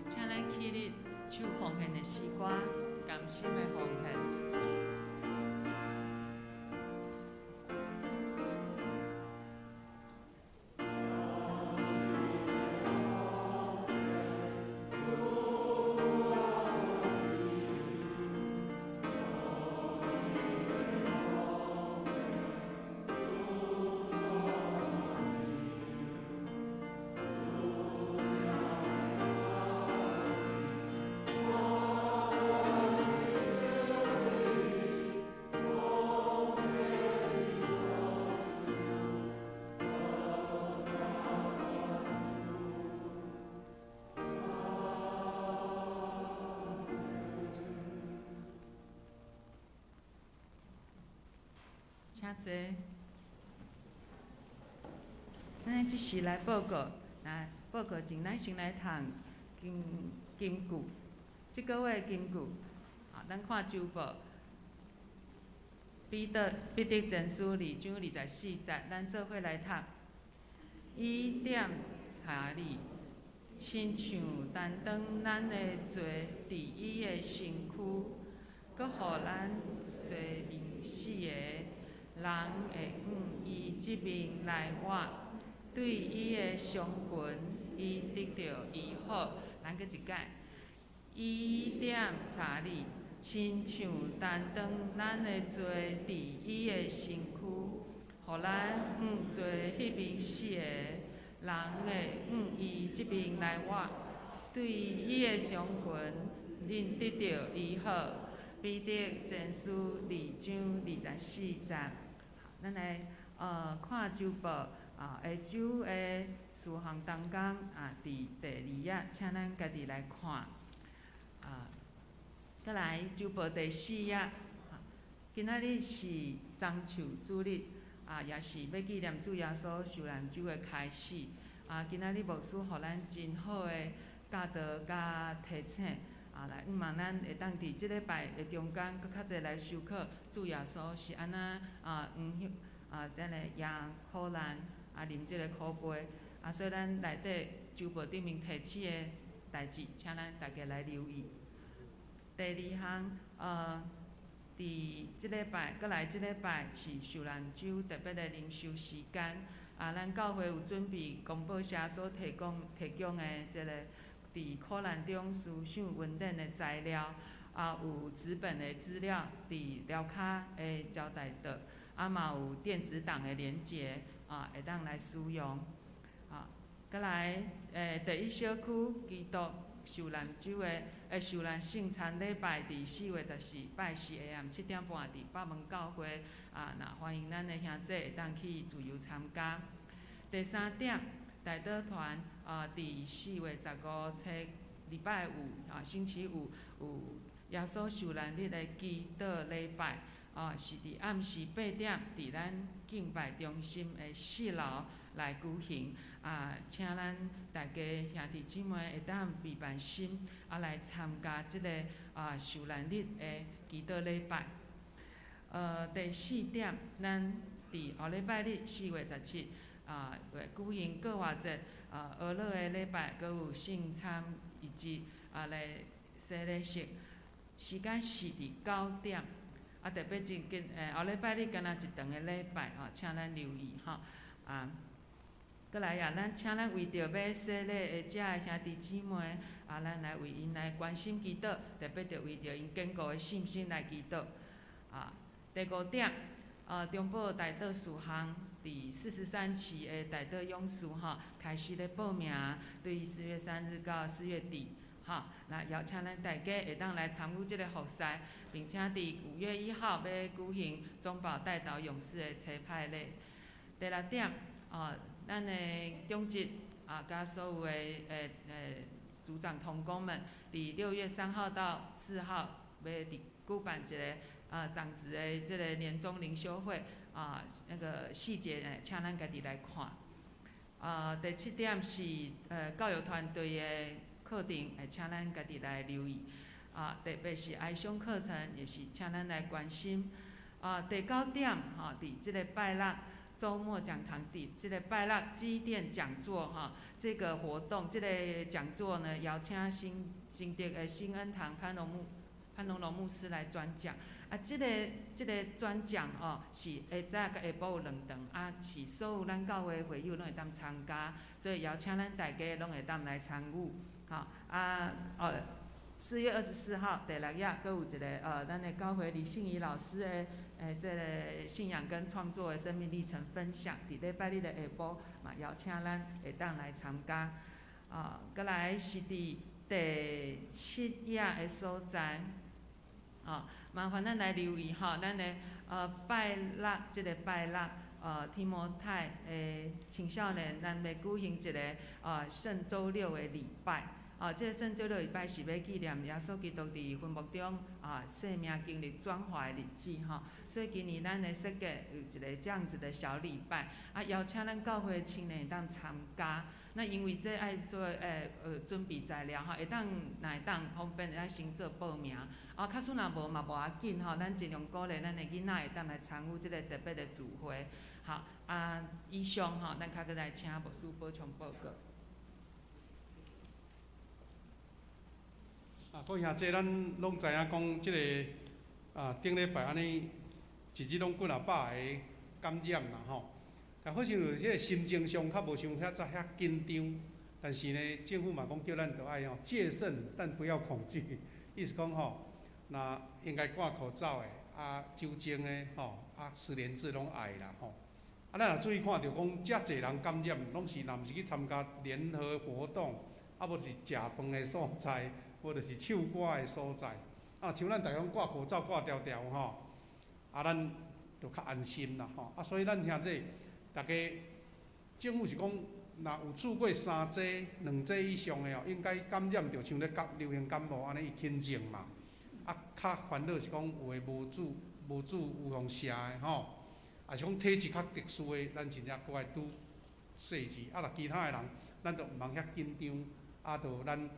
请咱起立，唱奉献的诗歌，甘心的奉献。请坐。咱即时来报告，来报告前，咱先来读金句。即个月金句，咱看周报。彼得前书2章24节，咱做伙来读。以点查理，亲像担当咱的罪，伫伊的身躯，搁互咱罪面死的人会以即面来活，对伊的伤痕，伊得到医好。咱搁一解，以点查理，亲像担当咱的罪，伫伊的身躯，互咱罪迄边死的人会以即面来活，对伊的伤痕，恁得到医好。彼得前书2章24节。咱来看周报下周的事项当中伫第2页，请咱家己来看。再来周报第4页，今仔日是中秋主日，也是要纪念主耶稣受难周的开始。今仔日牧师互咱真好的教导甲提醒。来望咱会当伫即礼拜的中间，搁较侪来修课。主耶稣是安怎咱个也苦难啉即个苦杯。所以咱内底周报顶面提起的代志，请咱大家来留意。第2项，伫即礼拜，搁来即礼拜是受难周特别的灵修时间。咱教会有准备公报社所提供的即个。伫苦难中思想稳定的材料，有纸本的资料伫了卡的交代到，嘛有电子档的连结，会当来使用。搁来，第1小区基督受难周的受难圣餐礼拜，伫4月14拜4下暗7点半伫北门教会，那欢迎咱的兄弟会当去自由参加。第3点。代祷团伫4月15日礼拜五星期五有耶稣受难日的祈祷礼拜，是伫暗时8点，伫咱敬拜中心的4楼来举行。请咱大家兄弟姊妹会当备办心，来参加即个受难日的祈祷礼拜。第4点，咱伫后礼拜日4月17会举行过活节俄乐的礼拜，阁有圣餐以及来洗礼式，时间是伫9点。特别真紧后礼拜日敢若一长的礼拜请咱留意过来咱请咱为着要洗礼的遮的兄弟姊妹咱来为因来关心祈祷，特别着为着因坚固的信心来祈祷第5点中部大道事项第43期的大道勇士开始咧报名，对4月3日到4月底来邀请咱大家会当来参与即个活赛，并且伫5月1号要举行中保代祷勇士的车派礼。第6点咱的中职甲所有的组长同工们，伫6月3号到4号要举办一个长职的即个年终灵修会那个细节请咱家己来看。第7点是教育团队的课程，请咱家己来留意。特别是哀伤课程，也是请咱来关心。第9点伫即个拜六周末讲堂伫即个拜六基甸讲座这个活动，这个讲座呢，邀请新竹的新恩堂潘龙龙牧师来专讲。这个专讲是下早甲下晡有2堂，是所有咱教会会友拢会当参加，所以邀请咱大家拢会当来参与。4月24号第6夜，阁有一个咱的教会李信仪老师的这个信仰跟创作的生命历程分享，伫礼拜日的下晡嘛，邀请咱会当来参加。再来是伫第7夜的所在，麻烦咱来留意咱的拜六，即个拜六提摩太青少年，咱要举行一个圣周六的礼拜。这个圣周六礼拜是要纪念耶稣基督伫坟墓中生命经历转化的日子所以今年咱的设计有一个这样子的小礼拜邀请咱教会的青年当参加。那因为这爱说准备材料会当方便会先做报名假使若无嘛无要紧咱尽量鼓励咱的囡仔会当来参与这个特别的聚会。以上咱较搁来请牧师补充报告。各位兄弟，咱拢知影讲，即个顶礼拜安尼，一日拢几啊百个感染啦吼。但好像即个心情上较无像遐紧张，但是呢，政府嘛讲叫咱着爱戒慎，但不要恐惧。意思讲那应该挂口罩的，酒精的实联制拢爱啦吼。咱若注意看到讲，遮侪人感染，拢是若毋是去参加联合活动，无是食饭的所在。或者是唱歌的所在，像咱大家挂口罩挂条条咱就较安心啦所以咱兄弟，大家政府是讲，若有住过3剂、2剂以上的应该感染着像咧流行感冒安尼伊轻症嘛。较烦恼是讲有诶无住有用食的是讲体质较特殊的，咱真正搁爱拄细致。若其他的人，咱就毋通遐紧张，就咱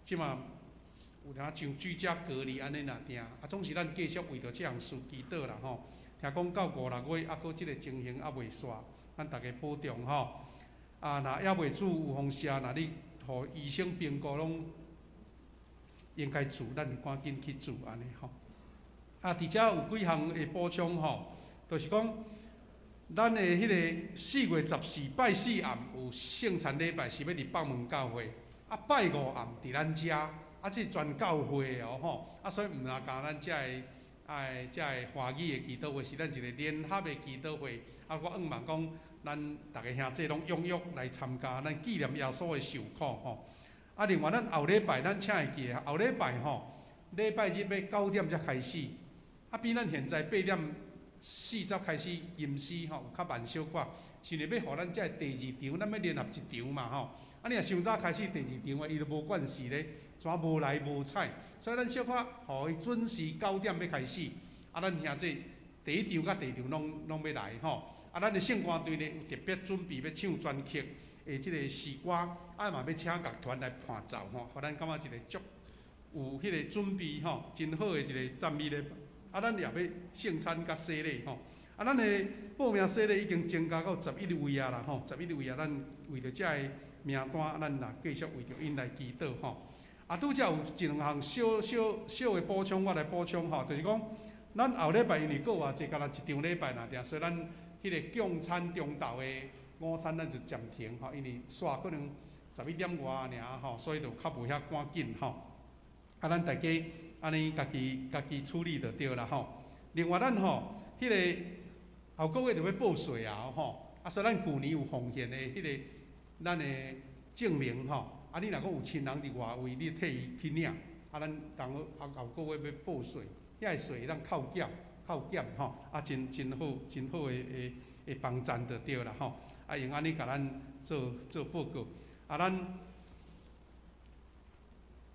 即马。有当像居家隔离安尼若定，总是咱继续为着这项事祈祷啦听讲到5、6月，搁即个情形未煞，咱大家保重若还袂煮有风邪，若你互医生评估拢应该煮，咱赶紧去煮安尼而且有几项会补充就是讲，咱的迄个4月14拜4暗有圣餐礼拜是要伫北门教会，拜5暗伫咱遮。这全教会所以毋若讲咱遮个华语的祈祷会，是咱一个联合的祈祷会。我愿望讲，咱大家兄弟拢踊跃来参加，咱纪念耶稣的受苦另外，咱后礼拜咱请会记后礼拜礼拜日要9点才开始，比咱现在8点40开始吟诗有较慢小可，是要互咱遮第2场，咱要联合一场嘛你若伤早开始第2场伊就无惯势咧。全无来无采，所以咱小可互伊准时9点要开始，咱兄弟第一场甲第二场拢要来吼。啊，咱的圣歌队呢有特别准备要唱专曲的即个诗歌，啊嘛要请乐团来伴奏吼，互咱感觉一个足有迄个准备吼，真好的一个赞美礼拜。啊，咱也要圣餐甲洗礼吼。啊，咱的报名洗礼已经增加到11位啊啦吼，11位啊，咱为着遮个名单，咱也继续为着因来祈祷吼。啊，拄则有一两项小的补充，我来补充吼，就是讲，咱后礼拜因为搁偌济，干那一场礼拜若所以咱迄个供餐中昼的午餐咱就暂停吼，因为煞可能11点外尔吼，所以就较无遐赶紧吼。啊，咱大家安尼家己处理就对啦吼。另外咱吼，迄个后个月就要报税啊吼，啊，所以咱旧年有奉献的迄个咱的证明吼。啊，你若讲有亲人伫外位，你替伊去领，啊，咱后个月要报税，遐个税咱扣减吼，啊，真好的帮衬就对啦吼。啊，用安尼甲咱做报告，啊，咱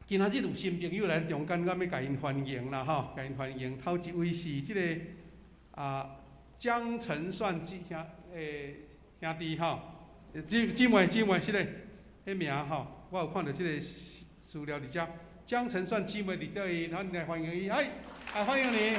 今仔日有新朋友来中间，咱要甲因欢迎啦吼，甲因欢迎。头一位是即个江晨算兄弟吼，姊妹，即个迄名吼。我有看到即个资料伫遮，江晨算姊妹伫这里，咱来欢迎伊，欢迎你。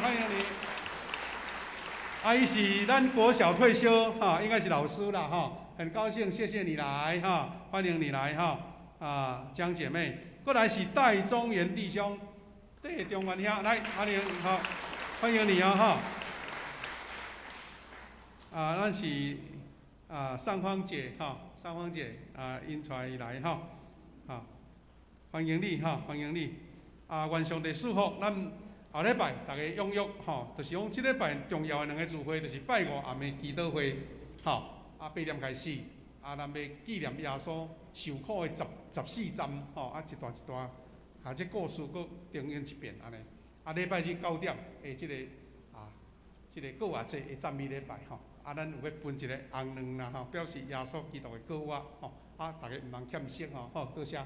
伊是咱国小退休哈，应该是老师啦哈，很高兴，谢谢你来哈，欢迎你来哈，江姐妹，过来是戴中原弟兄，戴中原兄来欢迎好，欢迎你哈，咱是上芳姐因带伊来哈。欢迎你哈，欢迎你！愿上帝祝福咱后礼拜大家踊跃吼，就是讲即礼拜重要的两个聚会，就是拜五暗暝祈祷会，8点开始，咱要纪念耶稣受苦的14站，一段，把这故事搁重演一遍安尼。礼拜日9点的即个搁偌济的赞美礼拜吼，咱有要分一个红卵啦吼，表示耶稣基督的果仔吼，大家毋通欠惜吼，好，多谢。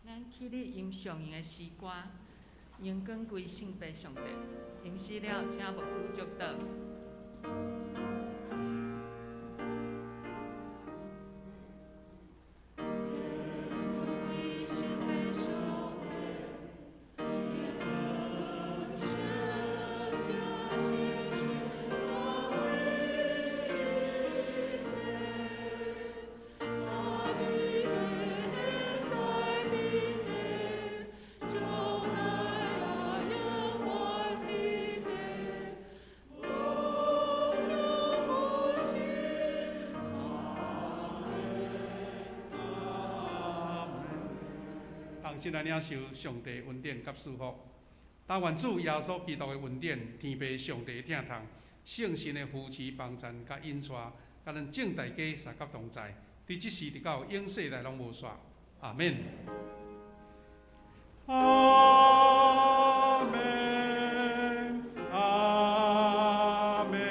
咱起立吟上营的诗歌，荣光归圣父上帝。吟诗了，请牧师祝祷。现在领受上帝恩典甲祝福，但愿主耶稣基督的恩典、天父上帝的疼痛、圣神的扶持帮衬甲引带，甲咱正大家三甲同在，伫即时直到永世代拢无煞。阿免。阿免。阿免。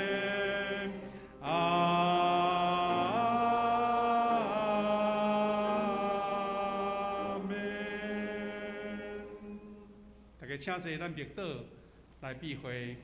大家请坐，咱默祷来避讳。